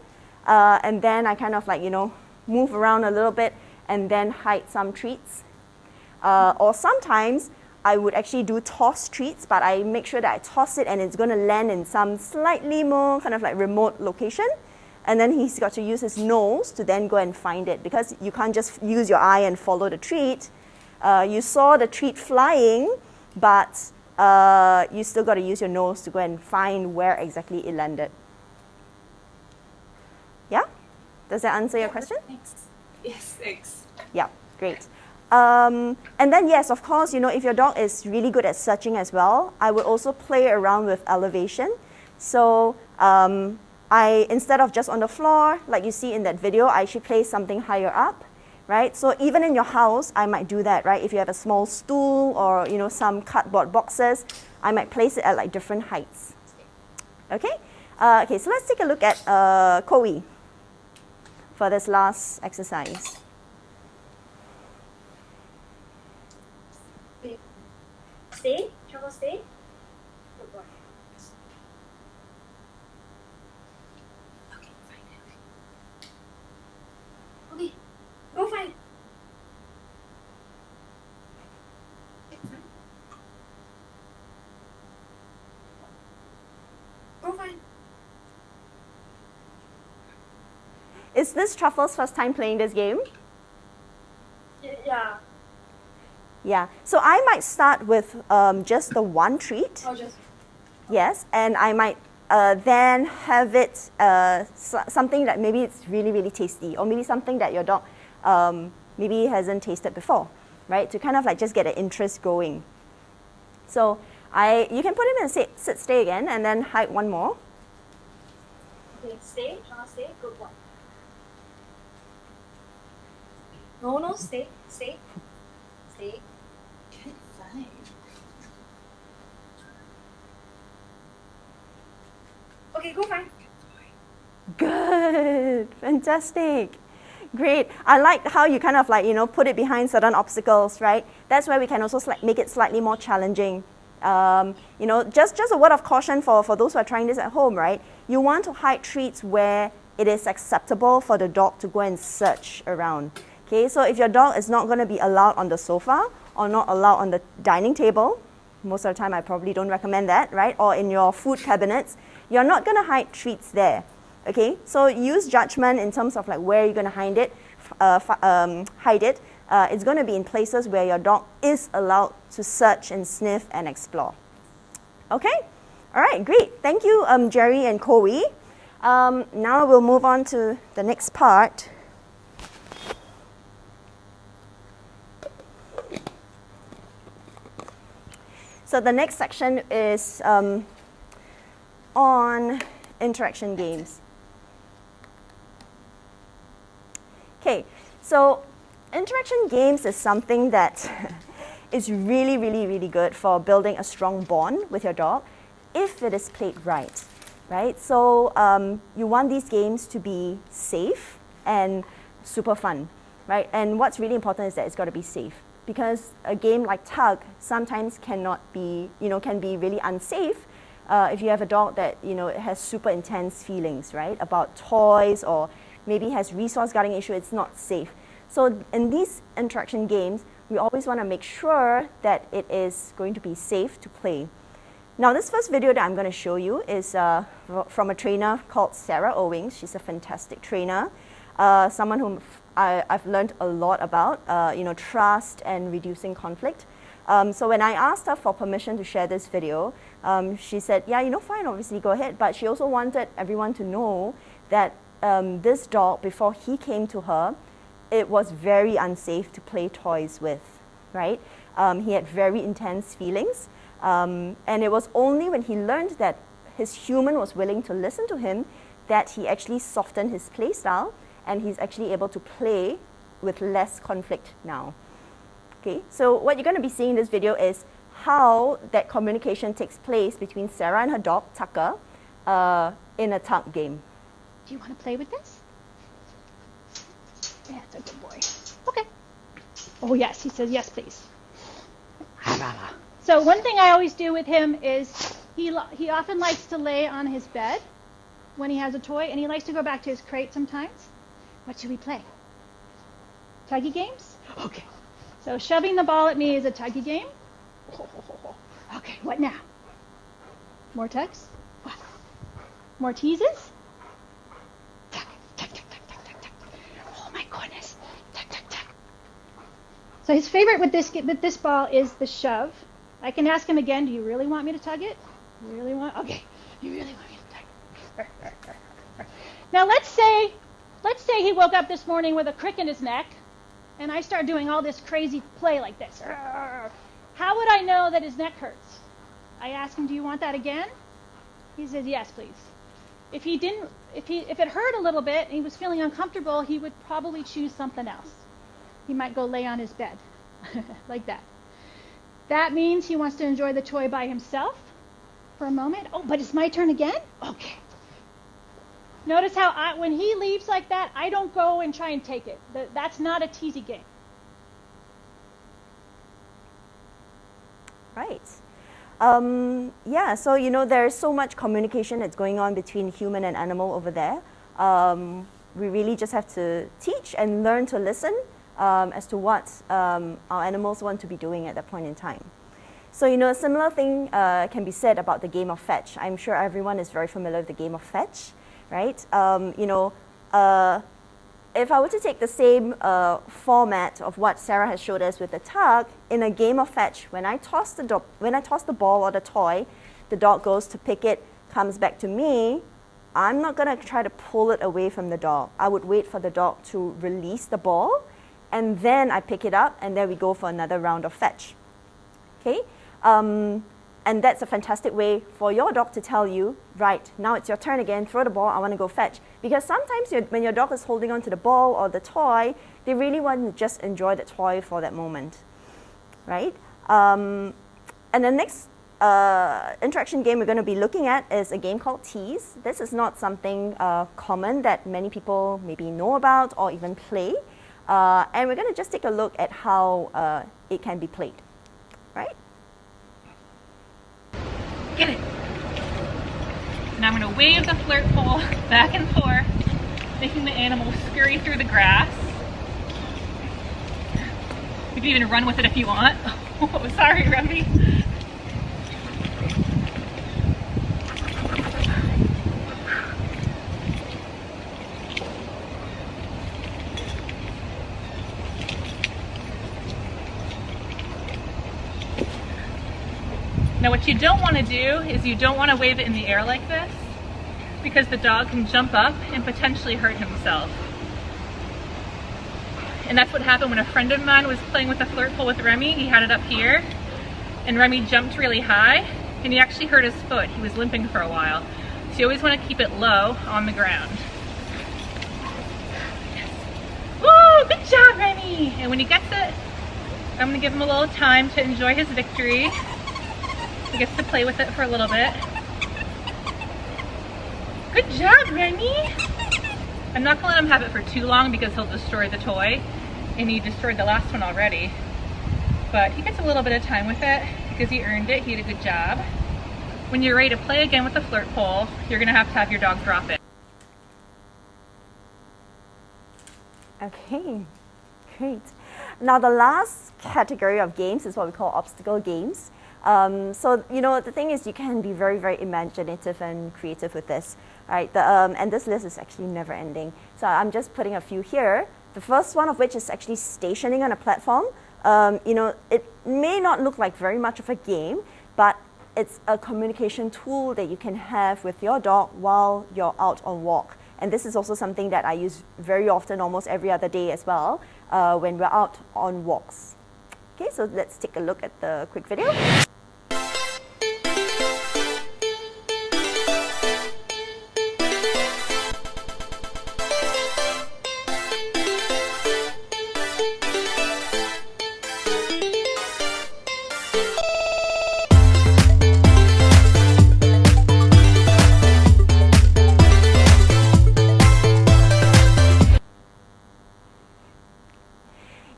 and then I kind of like, you know, move around a little bit and then hide some treats. Or sometimes I would actually do toss treats, but I make sure that I toss it and it's going to land in some slightly more kind of like remote location. And then he's got to use his nose to then go and find it, because you can't just use your eye and follow the treat. You saw the treat flying, but you still got to use your nose to go and find where exactly it landed. Yeah? Does that answer your question? Thanks. Yes, thanks. Yeah, great. And then yes, of course, you know, if your dog is really good at searching as well, I would also play around with elevation. So instead of just on the floor, like you see in that video, I actually place something higher up, right? So even in your house, I might do that, right? If you have a small stool or, you know, some cardboard boxes, I might place it at like different heights. Okay? Okay, so let's take a look at Koei for this last exercise. Stay? Trouble stay? Good boy. Okay, fine. Okay, go find. Go find. Is this Truffle's first time playing this game? Yeah. Yeah, so I might start with just the 1 treat. I'll just. Yes, and I might then have it something that maybe it's really, really tasty, or maybe something that your dog maybe hasn't tasted before, right? To kind of like just get an interest going. So you can put him in a sit, stay again, and then hide 1 more. Okay, stay. Trouble stay. Good boy. No, stay. Stay. Stay. Fine. Fantastic. Great. I like how you kind of like, put it behind certain obstacles, right? That's where we can also make it slightly more challenging. Just a word of caution for those who are trying this at home, right? You want to hide treats where it is acceptable for the dog to go and search around. Okay, so if your dog is not going to be allowed on the sofa or not allowed on the dining table, most of the time I probably don't recommend that, right? Or in your food cabinets, you're not going to hide treats there. Okay, so use judgment in terms of like where you're going to hide it. It's going to be in places where your dog is allowed to search and sniff and explore. Okay, all right, great. Thank you, Jerry and Koei. Now we'll move on to the next part. So the next section is on interaction games. Okay, so interaction games is something that is really, really, really good for building a strong bond with your dog if it is played right, right? So you want these games to be safe and super fun, right? And what's really important is that it's got to be safe, because a game like tug sometimes cannot be, can be really unsafe if you have a dog that, has super intense feelings, right? About toys, or maybe has resource guarding issue, it's not safe. So in these interaction games, we always want to make sure that it is going to be safe to play. Now, this first video that I'm going to show you is from a trainer called Sarah Owings. She's a fantastic trainer, someone whom I've learned a lot about, trust and reducing conflict. So when I asked her for permission to share this video, she said, yeah, fine, obviously go ahead. But she also wanted everyone to know that this dog, before he came to her, it was very unsafe to play toys with, right? He had very intense feelings. And it was only when he learned that his human was willing to listen to him that he actually softened his play style, and he's actually able to play with less conflict now. Okay, so what you're going to be seeing in this video is how that communication takes place between Sarah and her dog, Tucker, in a tug game. Do you want to play with this? Yeah, it's a good boy. Okay. Oh, yes, he says, yes, please. So one thing I always do with him is he often likes to lay on his bed when he has a toy, and he likes to go back to his crate sometimes. What should we play? Tuggy games? Okay. So shoving the ball at me is a tuggy game. Okay, what now? More tugs? What? More teases? Tug, tug, tug, tug, tug, tug, tug. Oh my goodness. Tug, tug, tug. So his favorite with this ball is the shove. I can ask him again, do you really want me to tug it? You really want? Okay. You really want me to tug it? Now let's say he woke up this morning with a crick in his neck, and I start doing all this crazy play like this. How would I know that his neck hurts? I ask him, do you want that again? He says, yes, please. If it hurt a little bit and he was feeling uncomfortable, he would probably choose something else. He might go lay on his bed, like that. That means he wants to enjoy the toy by himself for a moment. Oh, but it's my turn again? Okay. Notice how when he leaves like that, I don't go and try and take it. That's not a teasy game. Right. So, there's so much communication that's going on between human and animal over there. We really just have to teach and learn to listen as to what our animals want to be doing at that point in time. So, a similar thing can be said about the game of fetch. I'm sure everyone is very familiar with the game of fetch, right? If I were to take the same format of what Sarah has showed us with the tug, in a game of fetch, when I toss the ball or the toy, the dog goes to pick it, comes back to me, I'm not going to try to pull it away from the dog. I would wait for the dog to release the ball, and then I pick it up, and then we go for another round of fetch. Okay? And that's a fantastic way for your dog to tell you, right, now it's your turn again, throw the ball, I want to go fetch. Because sometimes when your dog is holding on to the ball or the toy, they really want to just enjoy the toy for that moment, right? And the next interaction game we're going to be looking at is a game called Tease. This is not something common that many people maybe know about or even play. And we're going to just take a look at how it can be played, right? Get it. Now I'm going to wave the flirt pole back and forth, making the animal scurry through the grass. You can even run with it if you want. Oh, sorry, Remy. Now what you don't want to do is you don't want to wave it in the air like this, because the dog can jump up and potentially hurt himself. And that's what happened when a friend of mine was playing with the flirt pole with Remy. He had it up here, and Remy jumped really high, and he actually hurt his foot. He was limping for a while. So you always want to keep it low on the ground. Yes. Woo! Good job, Remy! And when he gets it, I'm going to give him a little time to enjoy his victory. He gets to play with it for a little bit. Good job, Remy! I'm not going to let him have it for too long because he'll destroy the toy, and he destroyed the last one already. But he gets a little bit of time with it because he earned it. He did a good job. When you're ready to play again with the flirt pole, you're going to have your dog drop it. Okay, great. Now the last category of games is what we call obstacle games. So, you know, the thing is you can be very, very imaginative and creative with this, right? And this list is actually never ending. So I'm just putting a few here. The first one of which is actually stationing on a platform. You know, it may not look like very much of a game, but it's a communication tool that you can have with your dog while you're out on walk. And this is also something that I use very often, almost every other day as well, when we're out on walks. Okay, so let's take a look at the quick video.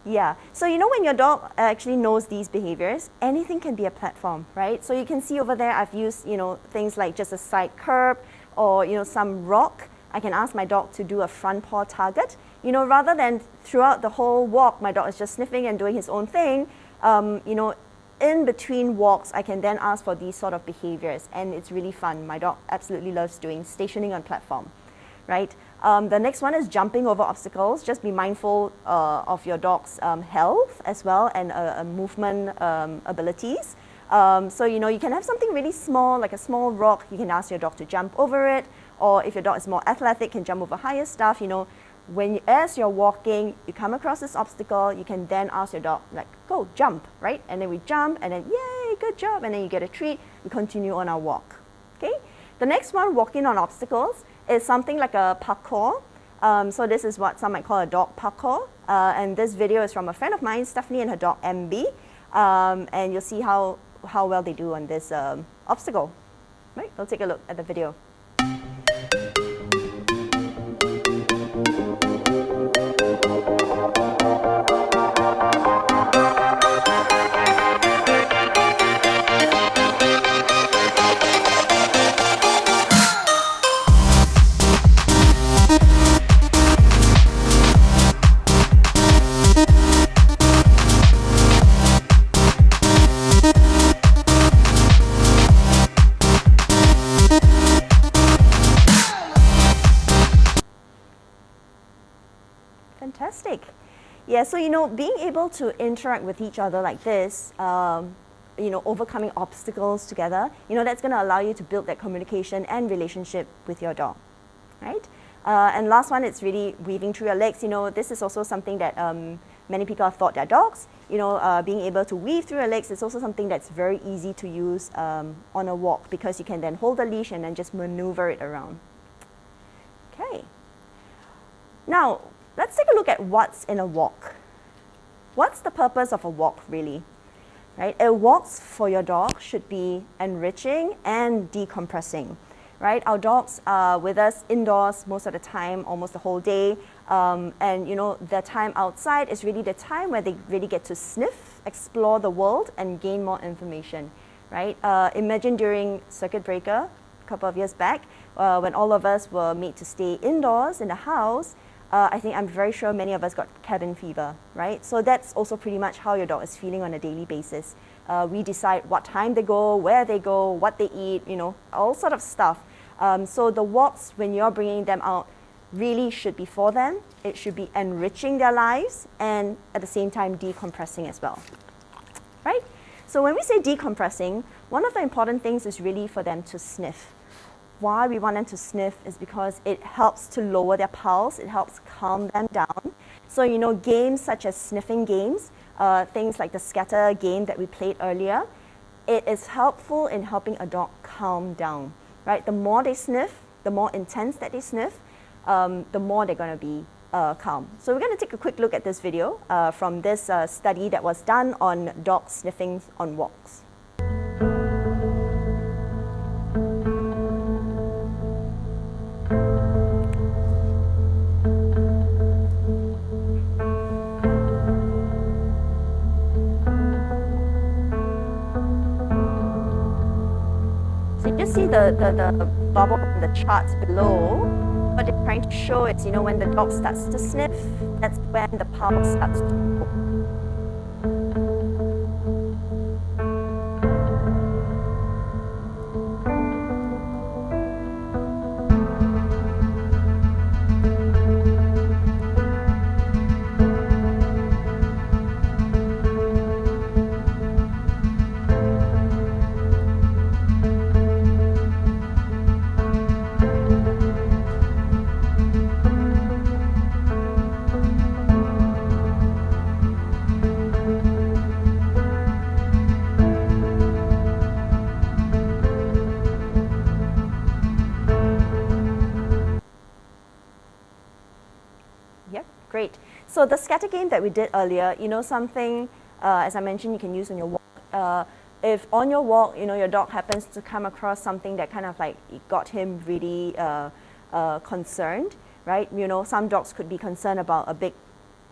Yeah, so you know when your dog actually knows these behaviors, anything can be a platform, right? So you can see over there I've used, you know, things like just a side curb or, you know, some rock. I can ask my dog to do a front paw target. You know, rather than throughout the whole walk, my dog is just sniffing and doing his own thing, you know, in between walks, I can then ask for these sort of behaviors, and it's really fun. My dog absolutely loves doing stationing on platform, right? The next one is jumping over obstacles. Just be mindful of your dog's health as well, and movement abilities. So, you know, you can have something really small, like a small rock. You can ask your dog to jump over it, or if your dog is more athletic, can jump over higher stuff. You know, as you're walking, you come across this obstacle, you can then ask your dog, like, go, jump, right? And then we jump, and then, yay, good job, and then you get a treat. We continue on our walk, okay? The next one, walking on obstacles, is something like a parkour. So this is what some might call a dog parkour. And this video is from a friend of mine, Stephanie, and her dog, MB. And you'll see how well they do on this obstacle. Right, we'll take a look at the video. Fantastic. Yeah, so, you know, being able to interact with each other like this, you know, overcoming obstacles together, you know, that's going to allow you to build that communication and relationship with your dog, right? And last one, it's really weaving through your legs. You know, this is also something that many people have taught their dogs. You know, being able to weave through your legs is also something that's very easy to use on a walk, because you can then hold the leash and then just maneuver it around. Okay. Now, let's take a look at what's in a walk. What's the purpose of a walk, really? right? Walks for your dog should be enriching and decompressing, right? Our dogs are with us indoors most of the time, almost the whole day. And you know, their time outside is really the time where they really get to sniff, explore the world, and gain more information, right? Imagine during circuit breaker a couple of years back, when all of us were made to stay indoors in the house. I'm very sure many of us got cabin fever, right? So that's also pretty much how your dog is feeling on a daily basis. We decide what time they go, where they go, what they eat, you know, all sort of stuff. So the walks, when you're bringing them out, really should be for them. It should be enriching their lives and at the same time decompressing as well, right? So when we say decompressing, one of the important things is really for them to sniff. Why we want them to sniff is because it helps to lower their pulse, it helps calm them down. So, you know, games such as sniffing games, things like the scatter game that we played earlier, it is helpful in helping a dog calm down, right? The more they sniff, the more intense that they sniff, the more they're going to be calm. So we're going to take a quick look at this video from this study that was done on dog sniffing on walks. So you just see the bubble in the charts below. What they're trying to show is, you know, when the dog starts to sniff, that's when the pulse starts to go. Great. So the scatter game that we did earlier, you know, something, as I mentioned, you can use on your walk. If on your walk, you know, your dog happens to come across something that kind of like got him really concerned, right? You know, some dogs could be concerned about a big,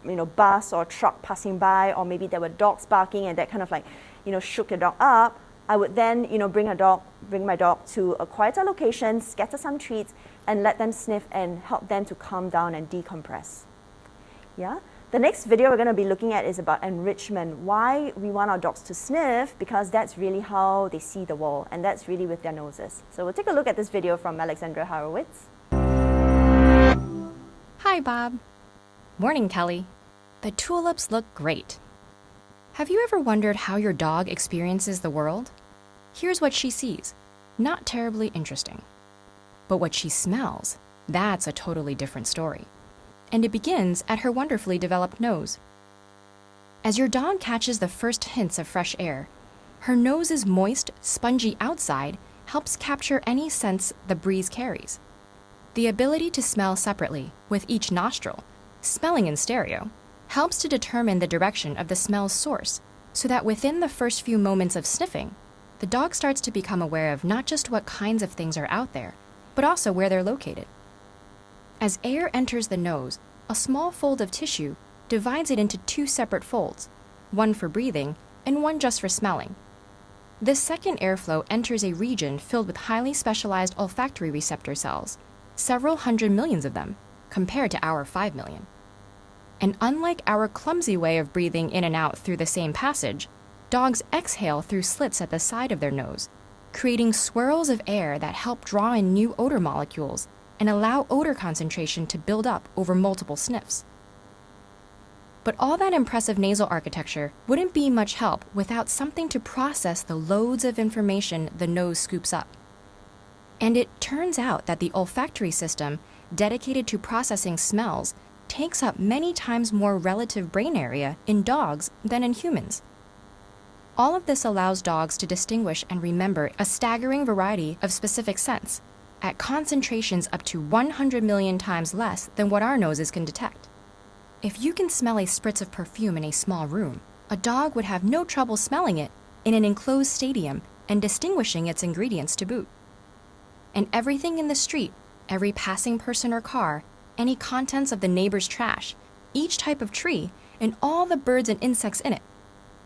you know, bus or truck passing by, or maybe there were dogs barking and that kind of like, you know, shook your dog up. I would then, you know, bring my dog to a quieter location, scatter some treats, and let them sniff and help them to calm down and decompress. Yeah. The next video we're going to be looking at is about enrichment. Why we want our dogs to sniff, because that's really how they see the world, and that's really with their noses. So we'll take a look at this video from Alexandra Horowitz. Hi, Bob. Morning, Kelly. The tulips look great. Have you ever wondered how your dog experiences the world? Here's what she sees. Not terribly interesting. But what she smells, that's a totally different story. And it begins at her wonderfully developed nose. As your dog catches the first hints of fresh air, her nose's moist, spongy outside helps capture any scents the breeze carries. The ability to smell separately, with each nostril, smelling in stereo, helps to determine the direction of the smell's source, so that within the first few moments of sniffing, the dog starts to become aware of not just what kinds of things are out there, but also where they're located. As air enters the nose, a small fold of tissue divides it into two separate folds, one for breathing and one just for smelling. This second airflow enters a region filled with highly specialized olfactory receptor cells, several hundred millions of them, compared to our 5 million. And unlike our clumsy way of breathing in and out through the same passage, dogs exhale through slits at the side of their nose, creating swirls of air that help draw in new odor molecules and allow odor concentration to build up over multiple sniffs. But all that impressive nasal architecture wouldn't be much help without something to process the loads of information the nose scoops up. And it turns out that the olfactory system, dedicated to processing smells, takes up many times more relative brain area in dogs than in humans. All of this allows dogs to distinguish and remember a staggering variety of specific scents, at concentrations up to 100 million times less than what our noses can detect. If you can smell a spritz of perfume in a small room, A dog would have no trouble smelling it in an enclosed stadium and distinguishing its ingredients to boot. And everything in the street, every passing person or car, any contents of the neighbor's trash, each type of tree, and all the birds and insects in it,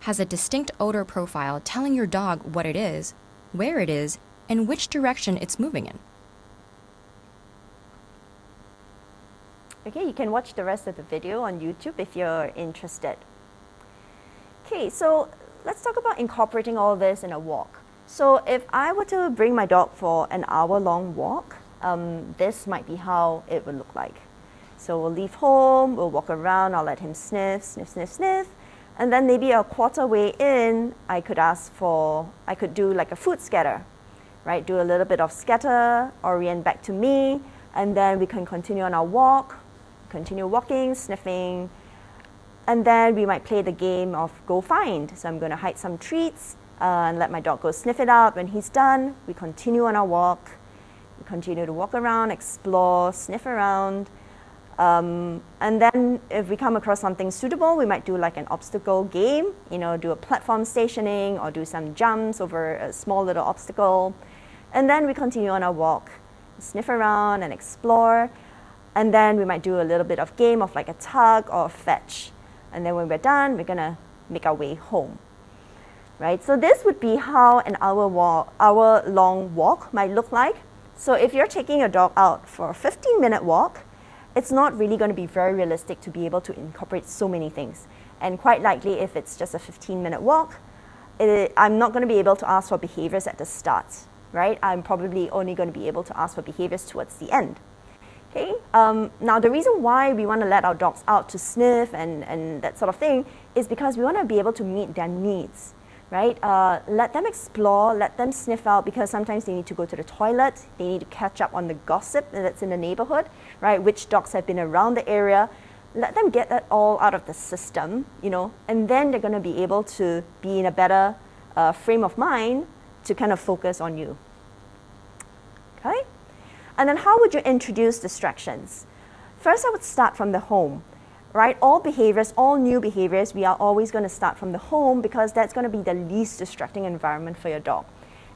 has a distinct odor profile telling your dog what it is, where it is, and which direction it's moving in. Okay, you can watch the rest of the video on YouTube if you're interested. Okay, so let's talk about incorporating all this in a walk. So if I were to bring my dog for an hour-long walk, this might be how it would look like. So we'll leave home, we'll walk around, I'll let him sniff, sniff, sniff, sniff. And then maybe a quarter way in, I could do like a food scatter, right? Do a little bit of scatter, orient back to me, and then we can continue on our walk, continue walking, sniffing, and then we might play the game of go find. So I'm going to hide some treats and let my dog go sniff it out. When he's done, we continue on our walk. We continue to walk around, explore, sniff around. And then if we come across something suitable, we might do like an obstacle game, do a platform stationing or do some jumps over a small little obstacle. And then we continue on our walk, sniff around and explore. And then we might do a little bit of game of like a tug or a fetch. And then when we're done, we're gonna make our way home, right? So this would be how an hour-long walk might look like. So if you're taking your dog out for a 15-minute walk, it's not really going to be very realistic to be able to incorporate so many things. And quite likely, if it's just a 15-minute walk, I'm not going to be able to ask for behaviors at the start, right? I'm probably only going to be able to ask for behaviors towards the end. Okay. Now, the reason why we want to let our dogs out to sniff and that sort of thing is because we want to be able to meet their needs, right? Let them explore, let them sniff out, because sometimes they need to go to the toilet, they need to catch up on the gossip that's in the neighborhood, right? Which dogs have been around the area. Let them get that all out of the system, and then they're going to be able to be in a better frame of mind to kind of focus on you. Okay? And then how would you introduce distractions? First, I would start from the home, right? All new behaviors, we are always going to start from the home because that's going to be the least distracting environment for your dog.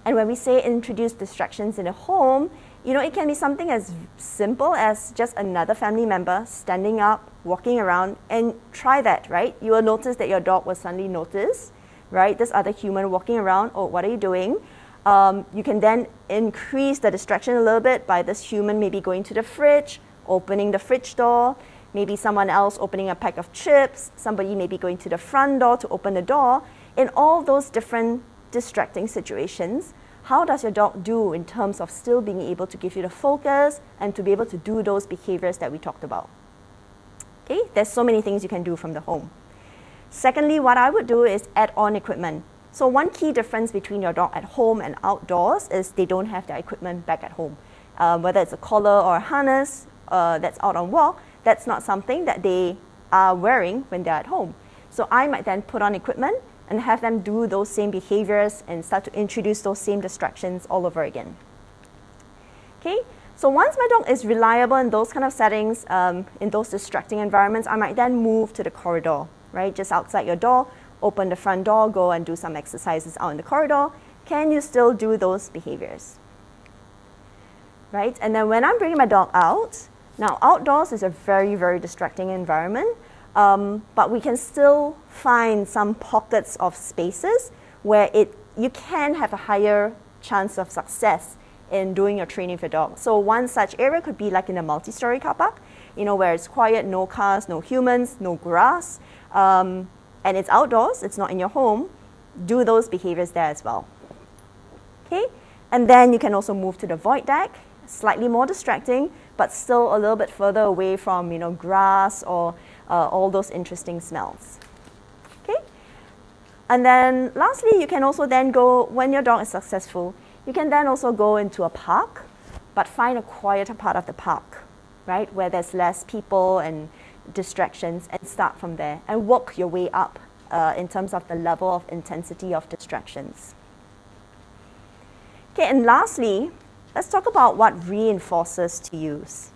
And when we say introduce distractions in the home, it can be something as simple as just another family member standing up, walking around, and try that, right? You will notice that your dog will suddenly notice, right? This other human walking around, oh, what are you doing? You can then increase the distraction a little bit by this human maybe going to the fridge, opening the fridge door, maybe someone else opening a pack of chips, somebody maybe going to the front door to open the door. In all those different distracting situations, how does your dog do in terms of still being able to give you the focus and to be able to do those behaviors that we talked about? Okay, there's so many things you can do from the home. Secondly, what I would do is add on equipment. So one key difference between your dog at home and outdoors is they don't have their equipment back at home. Whether it's a collar or a harness that's out on walk, that's not something that they are wearing when they're at home. So I might then put on equipment and have them do those same behaviors and start to introduce those same distractions all over again. Okay, so once my dog is reliable in those kind of settings, in those distracting environments, I might then move to the corridor, right? Just outside your door, open the front door, go and do some exercises out in the corridor. Can you still do those behaviors? Right? And then when I'm bringing my dog out, now outdoors is a very, very distracting environment, but we can still find some pockets of spaces where you can have a higher chance of success in doing your training for dog. So one such area could be like in a multi-story car park, where it's quiet, no cars, no humans, no grass, and it's outdoors, it's not in your home. Do those behaviors there as well. Okay, and then you can also move to the void deck, slightly more distracting, but still a little bit further away from grass or all those interesting smells. Okay, and then lastly, you can also then go, when your dog is successful, you can then also go into a park, but find a quieter part of the park, right, where there's less people and distractions, and start from there and work your way up in terms of the level of intensity of distractions. Okay, and lastly, let's talk about what reinforcers to use.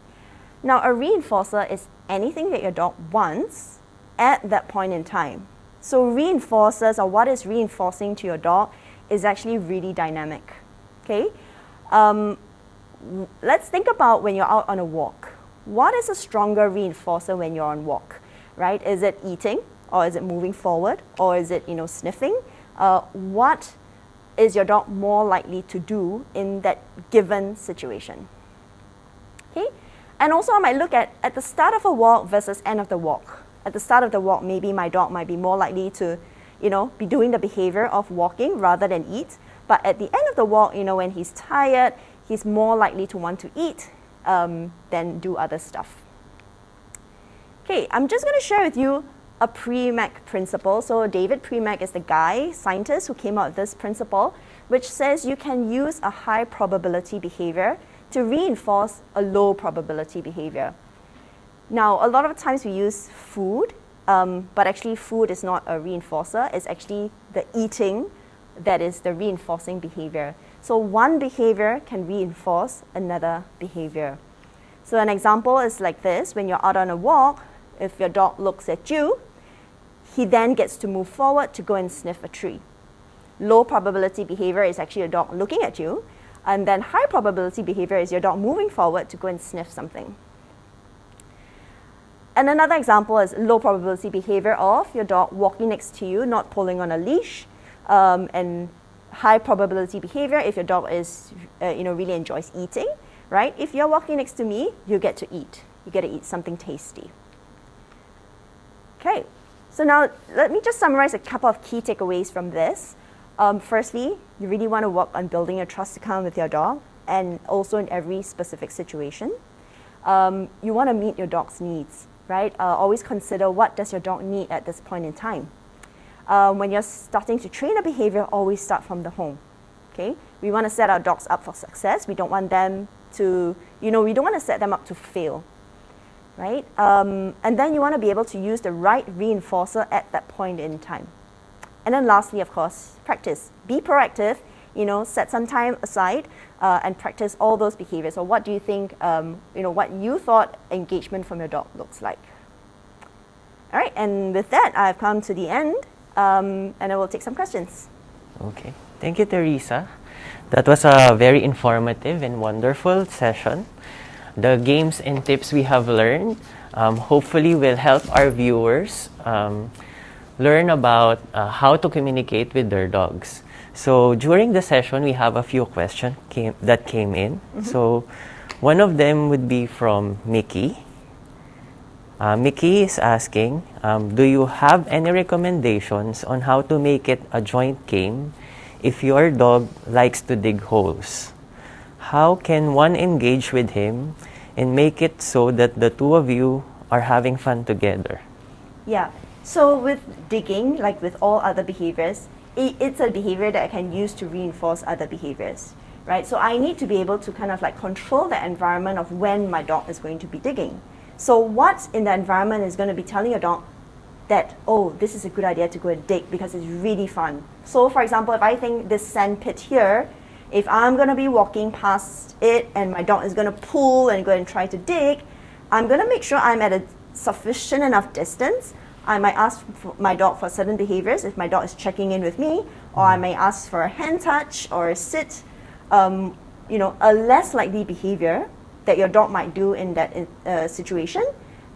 Now, a reinforcer is anything that your dog wants at that point in time, So reinforcers, or what is reinforcing to your dog, is actually really dynamic. Okay? Let's think about when you're out on a walk. What is a stronger reinforcer when you're on walk, right? Is it eating, or is it moving forward, or is it, sniffing? What is your dog more likely to do in that given situation? Okay? And also I might look at the start of a walk versus end of the walk. At the start of the walk, maybe my dog might be more likely to, be doing the behavior of walking rather than eat. But at the end of the walk, when he's tired, he's more likely to want to eat than do other stuff. Okay, I'm just going to share with you a Premack principle. So David Premack is the guy, scientist, who came up with this principle, which says you can use a high probability behavior to reinforce a low probability behavior. Now, a lot of times we use food, but actually food is not a reinforcer. It's actually the eating that is the reinforcing behavior. So one behavior can reinforce another behavior. So an example is like this. When you're out on a walk, if your dog looks at you, he then gets to move forward to go and sniff a tree. Low probability behavior is actually a dog looking at you, and then high probability behavior is your dog moving forward to go and sniff something. And another example is low probability behavior of your dog walking next to you, not pulling on a leash, and high probability behavior if your dog is, really enjoys eating, right? If you're walking next to me, you get to eat. You get to eat something tasty. Okay, so now let me just summarize a couple of key takeaways from this. Firstly, you really want to work on building a trust account with your dog, and also in every specific situation. You want to meet your dog's needs, right? Always consider, what does your dog need at this point in time. When you're starting to train a behavior, always start from the home. Okay, we want to set our dogs up for success. We don't want them to, we don't want to set them up to fail, right? And then you want to be able to use the right reinforcer at that point in time. And then lastly, of course, practice. Be proactive, set some time aside and practice all those behaviors. So what do you think, what you thought engagement from your dog looks like? All right, and with that, I've come to the end, and I will take some questions. Okay. Thank you, Theresa. That was a very informative and wonderful session. The games and tips we have learned hopefully will help our viewers learn about how to communicate with their dogs. So during the session, we have a few questions that came in. Mm-hmm. So one of them would be from Mickey. Mickey is asking, do you have any recommendations on how to make it a joint game if your dog likes to dig holes? How can one engage with him and make it so that the two of you are having fun together? Yeah, so with digging, like with all other behaviors, it's a behavior that I can use to reinforce other behaviors, right? So I need to be able to kind of like control the environment of when my dog is going to be digging. So what's in the environment is going to be telling your dog that, oh, this is a good idea to go and dig because it's really fun. So for example, if I think this sand pit here, if I'm going to be walking past it and my dog is going to pull and go and try to dig, I'm going to make sure I'm at a sufficient enough distance. I might ask my dog for certain behaviors if my dog is checking in with me, or I may ask for a hand touch or a sit, a less likely behavior that your dog might do in that situation.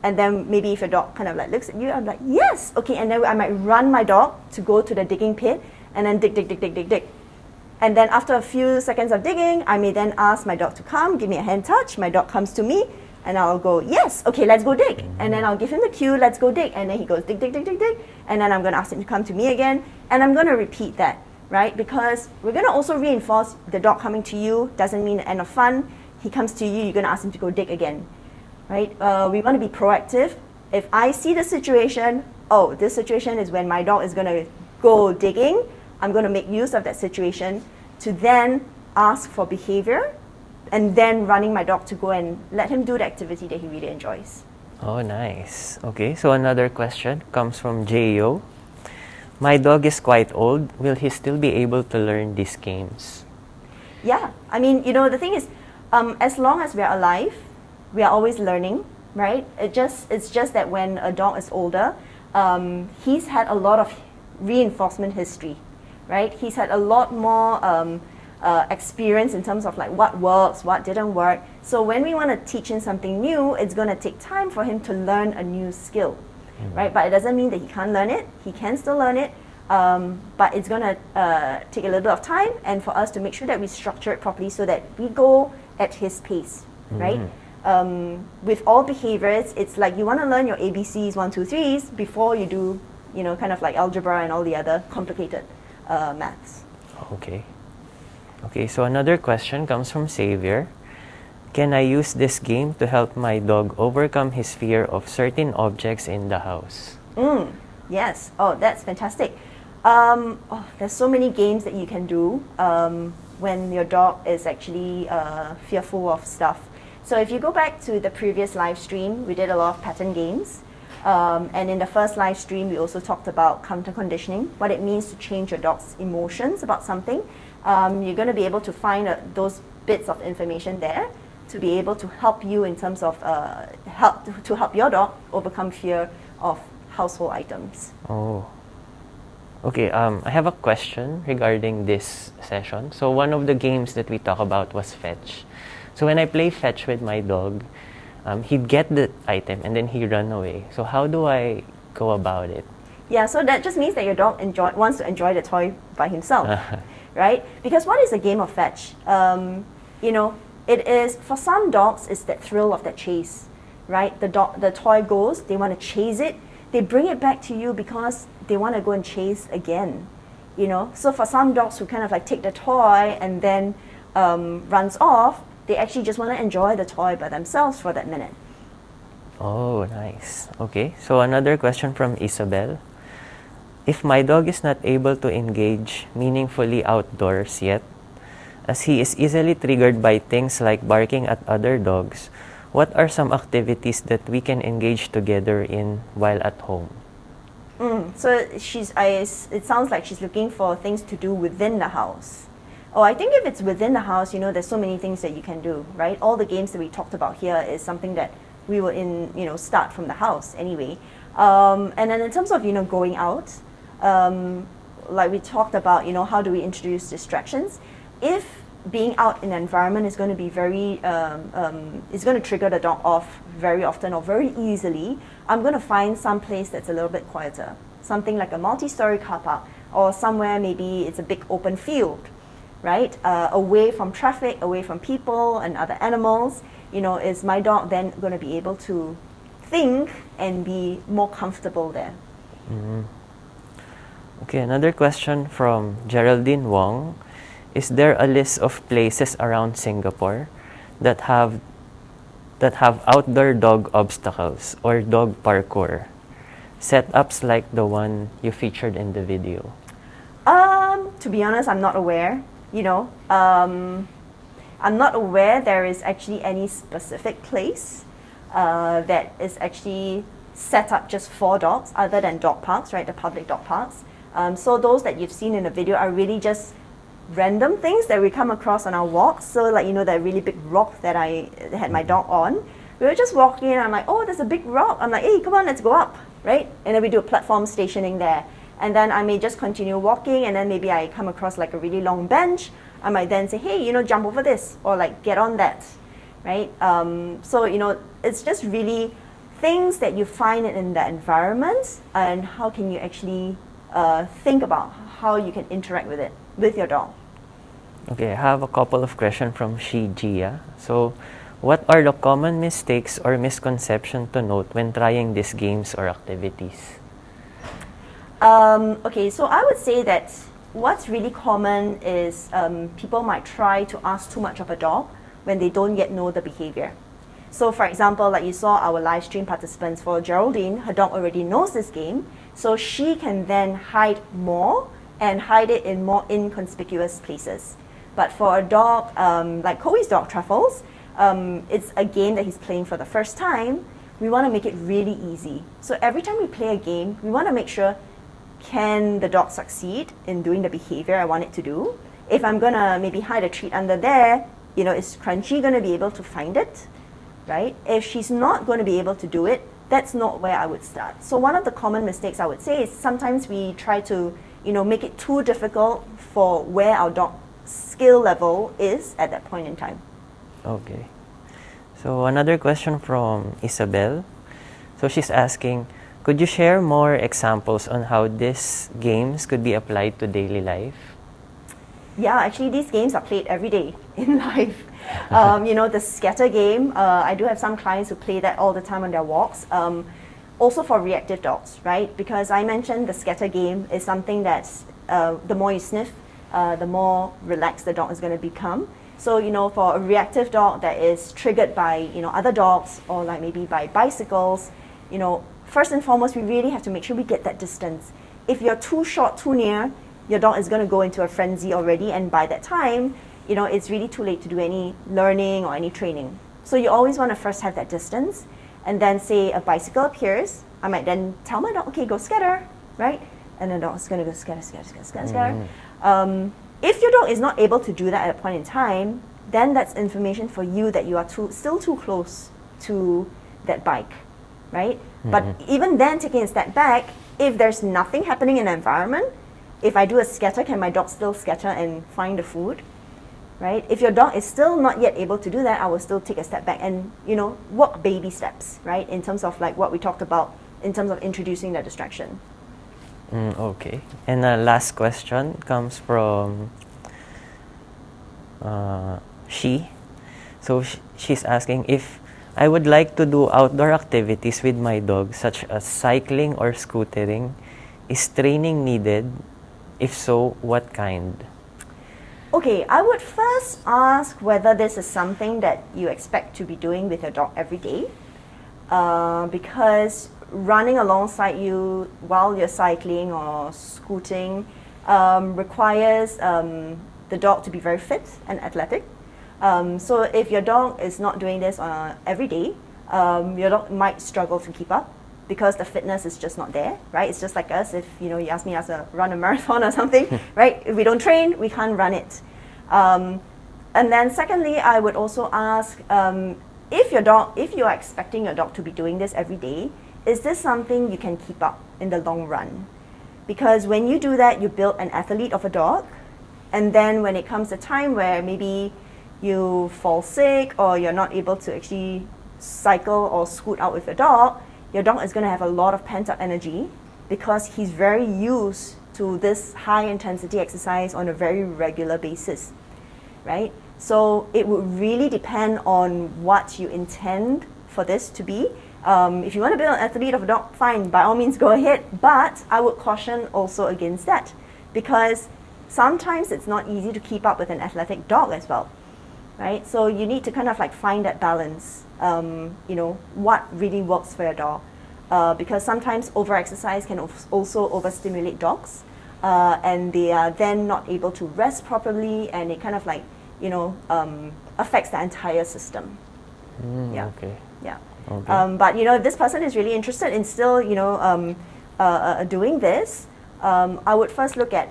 And then maybe if your dog kind of like looks at you, I'm like, yes, okay, and then I might run my dog to go to the digging pit and then dig. And then after a few seconds of digging, I may then ask my dog to come, give me a hand touch. My dog comes to me, and I'll go, yes, okay, let's go dig. And then I'll give him the cue, let's go dig. And then he goes, dig. And then I'm going to ask him to come to me again. And I'm going to repeat that, right? Because we're going to also reinforce the dog coming to you doesn't mean the end of fun. He comes to you, you're going to ask him to go dig again, right? We want to be proactive. If I see the situation, oh, this situation is when my dog is going to go digging, I'm going to make use of that situation to then ask for behavior and then running my dog to go and let him do the activity that he really enjoys. Oh, nice. Okay, so another question comes from J.O. My dog is quite old. Will he still be able to learn these games? Yeah, I mean, the thing is, as long as we're alive, we are always learning, right? It's just that when a dog is older, he's had a lot of reinforcement history, right? He's had a lot more experience in terms of like what works, what didn't work. So when we want to teach him something new, it's going to take time for him to learn a new skill, right? But it doesn't mean that he can't learn it. He can still learn it, but it's going to take a little bit of time, and for us to make sure that we structure it properly so that we go at his pace, right? With all behaviors, it's like you want to learn your ABCs, 1, 2, 3s before you do, you know, kind of like algebra and all the other complicated maths. Okay. Okay, so another question comes from Xavier. Can I use this game to help my dog overcome his fear of certain objects in the house? Yes. Oh, that's fantastic. There's so many games that you can do when your dog is actually fearful of stuff. So if you go back to the previous live stream, we did a lot of pattern games. And in the first live stream, we also talked about counter conditioning, what it means to change your dog's emotions about something. You're going to be able to find those bits of information there to be able to help you in terms of help your dog overcome fear of household items. Oh. Okay, I have a question regarding this session. So one of the games that we talked about was fetch. So when I play fetch with my dog, he'd get the item and then he'd run away. So how do I go about it? Yeah, so that just means that your dog wants to enjoy the toy by himself, right? Because what is a game of fetch? You know, it is, for some dogs, it's that thrill of that chase, right? The toy goes, they want to chase it, they bring it back to you because they want to go and chase again, you know? So for some dogs who kind of like take the toy and then runs off, they actually just want to enjoy the toy by themselves for that minute. Oh, nice. Okay, so another question from Isabel. If my dog is not able to engage meaningfully outdoors yet, as he is easily triggered by things like barking at other dogs, what are some activities that we can engage together in while at home? So it sounds like she's looking for things to do within the house. Oh, I think if it's within the house, you know, there's so many things that you can do, right? All the games that we talked about here is something that we will start from the house anyway. And then in terms of, going out, like we talked about, how do we introduce distractions? If being out in an environment is going to be very, is going to trigger the dog off very often or very easily, I'm going to find some place that's a little bit quieter. Something like a multi-story car park, or somewhere maybe it's a big open field, right? Away from traffic, away from people and other animals. Is my dog then going to be able to think and be more comfortable there? Okay, another question from Geraldine Wong. Is there a list of places around Singapore that have outdoor dog obstacles or dog parkour setups like the one you featured in the video? To be honest, I'm not aware. I'm not aware there is actually any specific place that is actually set up just for dogs other than dog parks, right? The public dog parks. So those that you've seen in the video are really just random things that we come across on our walks. So like, that really big rock that I had my dog on. We were just walking and I'm like, oh, there's a big rock. I'm like, hey, come on, let's go up, right? And then we do a platform stationing there. And then I may just continue walking, and then maybe I come across like a really long bench. I might then say, hey, jump over this, or like get on that, right? So, it's just really things that you find in the environment, and how can you actually think about how you can interact with it, with your dog. Okay, I have a couple of questions from Shi Jia. So, what are the common mistakes or misconceptions to note when trying these games or activities? Okay, so I would say that what's really common is people might try to ask too much of a dog when they don't yet know the behavior. So for example, like you saw our live stream participants, for Geraldine, her dog already knows this game, so she can then hide more and hide it in more inconspicuous places. But for a dog, like Chloe's dog, Truffles, it's a game that he's playing for the first time. We want to make it really easy. So every time we play a game, we want to make sure, can the dog succeed in doing the behavior I want it to do? If I'm going to maybe hide a treat under there, is Crunchy going to be able to find it, right? If she's not going to be able to do it, that's not where I would start. So one of the common mistakes I would say is sometimes we try to, make it too difficult for where our dog skill level is at that point in time. Okay. So another question from Isabel. So she's asking, could you share more examples on how these games could be applied to daily life? Yeah, actually these games are played every day in life. The scatter game, I do have some clients who play that all the time on their walks. Also for reactive dogs, right? Because I mentioned the scatter game is something that's, the more you sniff, the more relaxed the dog is going to become. So, for a reactive dog that is triggered by, other dogs or like maybe by bicycles, first and foremost, we really have to make sure we get that distance. If you're too short, too near, your dog is going to go into a frenzy already, and by that time, it's really too late to do any learning or any training. So you always want to first have that distance, and then say a bicycle appears, I might then tell my dog, okay, go scatter, right? And the dog is going to go scatter, scatter, scatter, scatter, scatter. If your dog is not able to do that at a point in time, then that's information for you that you are still too close to that bike, right? But even then, taking a step back, if there's nothing happening in the environment, if I do a scatter, can my dog still scatter and find the food, right? If your dog is still not yet able to do that, I will still take a step back and, walk baby steps, right? In terms of like what we talked about, in terms of introducing the distraction. Okay. And the last question comes from she. So she's asking if I would like to do outdoor activities with my dog, such as cycling or scootering. Is training needed? If so, what kind? Okay, I would first ask whether this is something that you expect to be doing with your dog every day. Because running alongside you while you're cycling or scooting requires the dog to be very fit and athletic. So if your dog is not doing this every day, your dog might struggle to keep up because the fitness is just not there, right? It's just like us. If you ask me to run a marathon or something, right? If we don't train, we can't run it. And then secondly, I would also ask if you are expecting your dog to be doing this every day, is this something you can keep up in the long run? Because when you do that, you build an athlete of a dog, and then when it comes a time where maybe you fall sick or you're not able to actually cycle or scoot out with your dog is going to have a lot of pent-up energy because he's very used to this high-intensity exercise on a very regular basis, right? So it would really depend on what you intend for this to be. If you want to build an athlete of a dog, fine, by all means go ahead. But I would caution also against that because sometimes it's not easy to keep up with an athletic dog as well, right? So you need to kind of like find that balance, what really works for your dog. Because sometimes over-exercise can also overstimulate dogs and they are then not able to rest properly and it kind of like, affects the entire system. Yeah. Okay. Yeah. Okay. But if this person is really interested in still, doing this, I would first look at,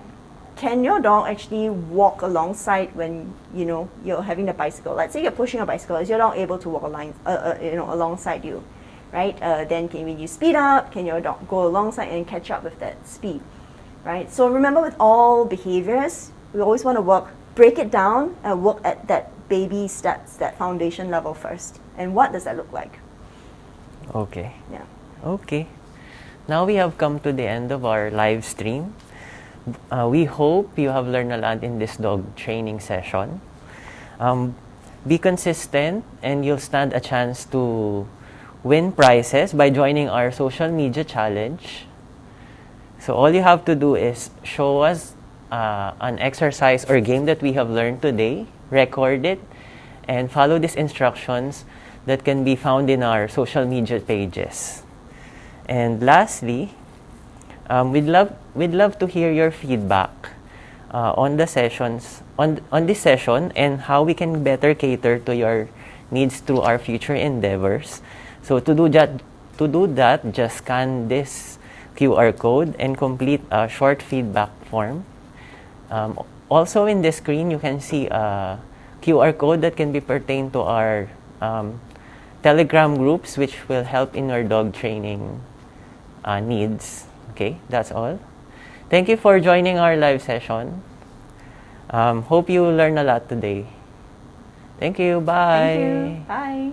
can your dog actually walk alongside when you're having the bicycle? Let's say you're pushing a bicycle. Is your dog able to walk alongside you, right? Then when you speed up, can your dog go alongside and catch up with that speed, right? So remember, with all behaviors, we always want to break it down and work at that baby steps, that foundation level first. And what does that look like? Okay. Yeah. Okay. Now we have come to the end of our live stream. We hope you have learned a lot in this dog training session. Be consistent and you'll stand a chance to win prizes by joining our social media challenge. So all you have to do is show us an exercise or game that we have learned today, record it, and follow these instructions that can be found in our social media pages. And lastly, we'd love to hear your feedback on the sessions on this session and how we can better cater to your needs through our future endeavors. So to do that, just scan this QR code and complete a short feedback form. Also in the screen, you can see a QR code that can be pertained to our Telegram groups, which will help in your dog training needs. Okay, that's all. Thank you for joining our live session. Hope you learned a lot today. Thank you. Bye. Thank you. Bye.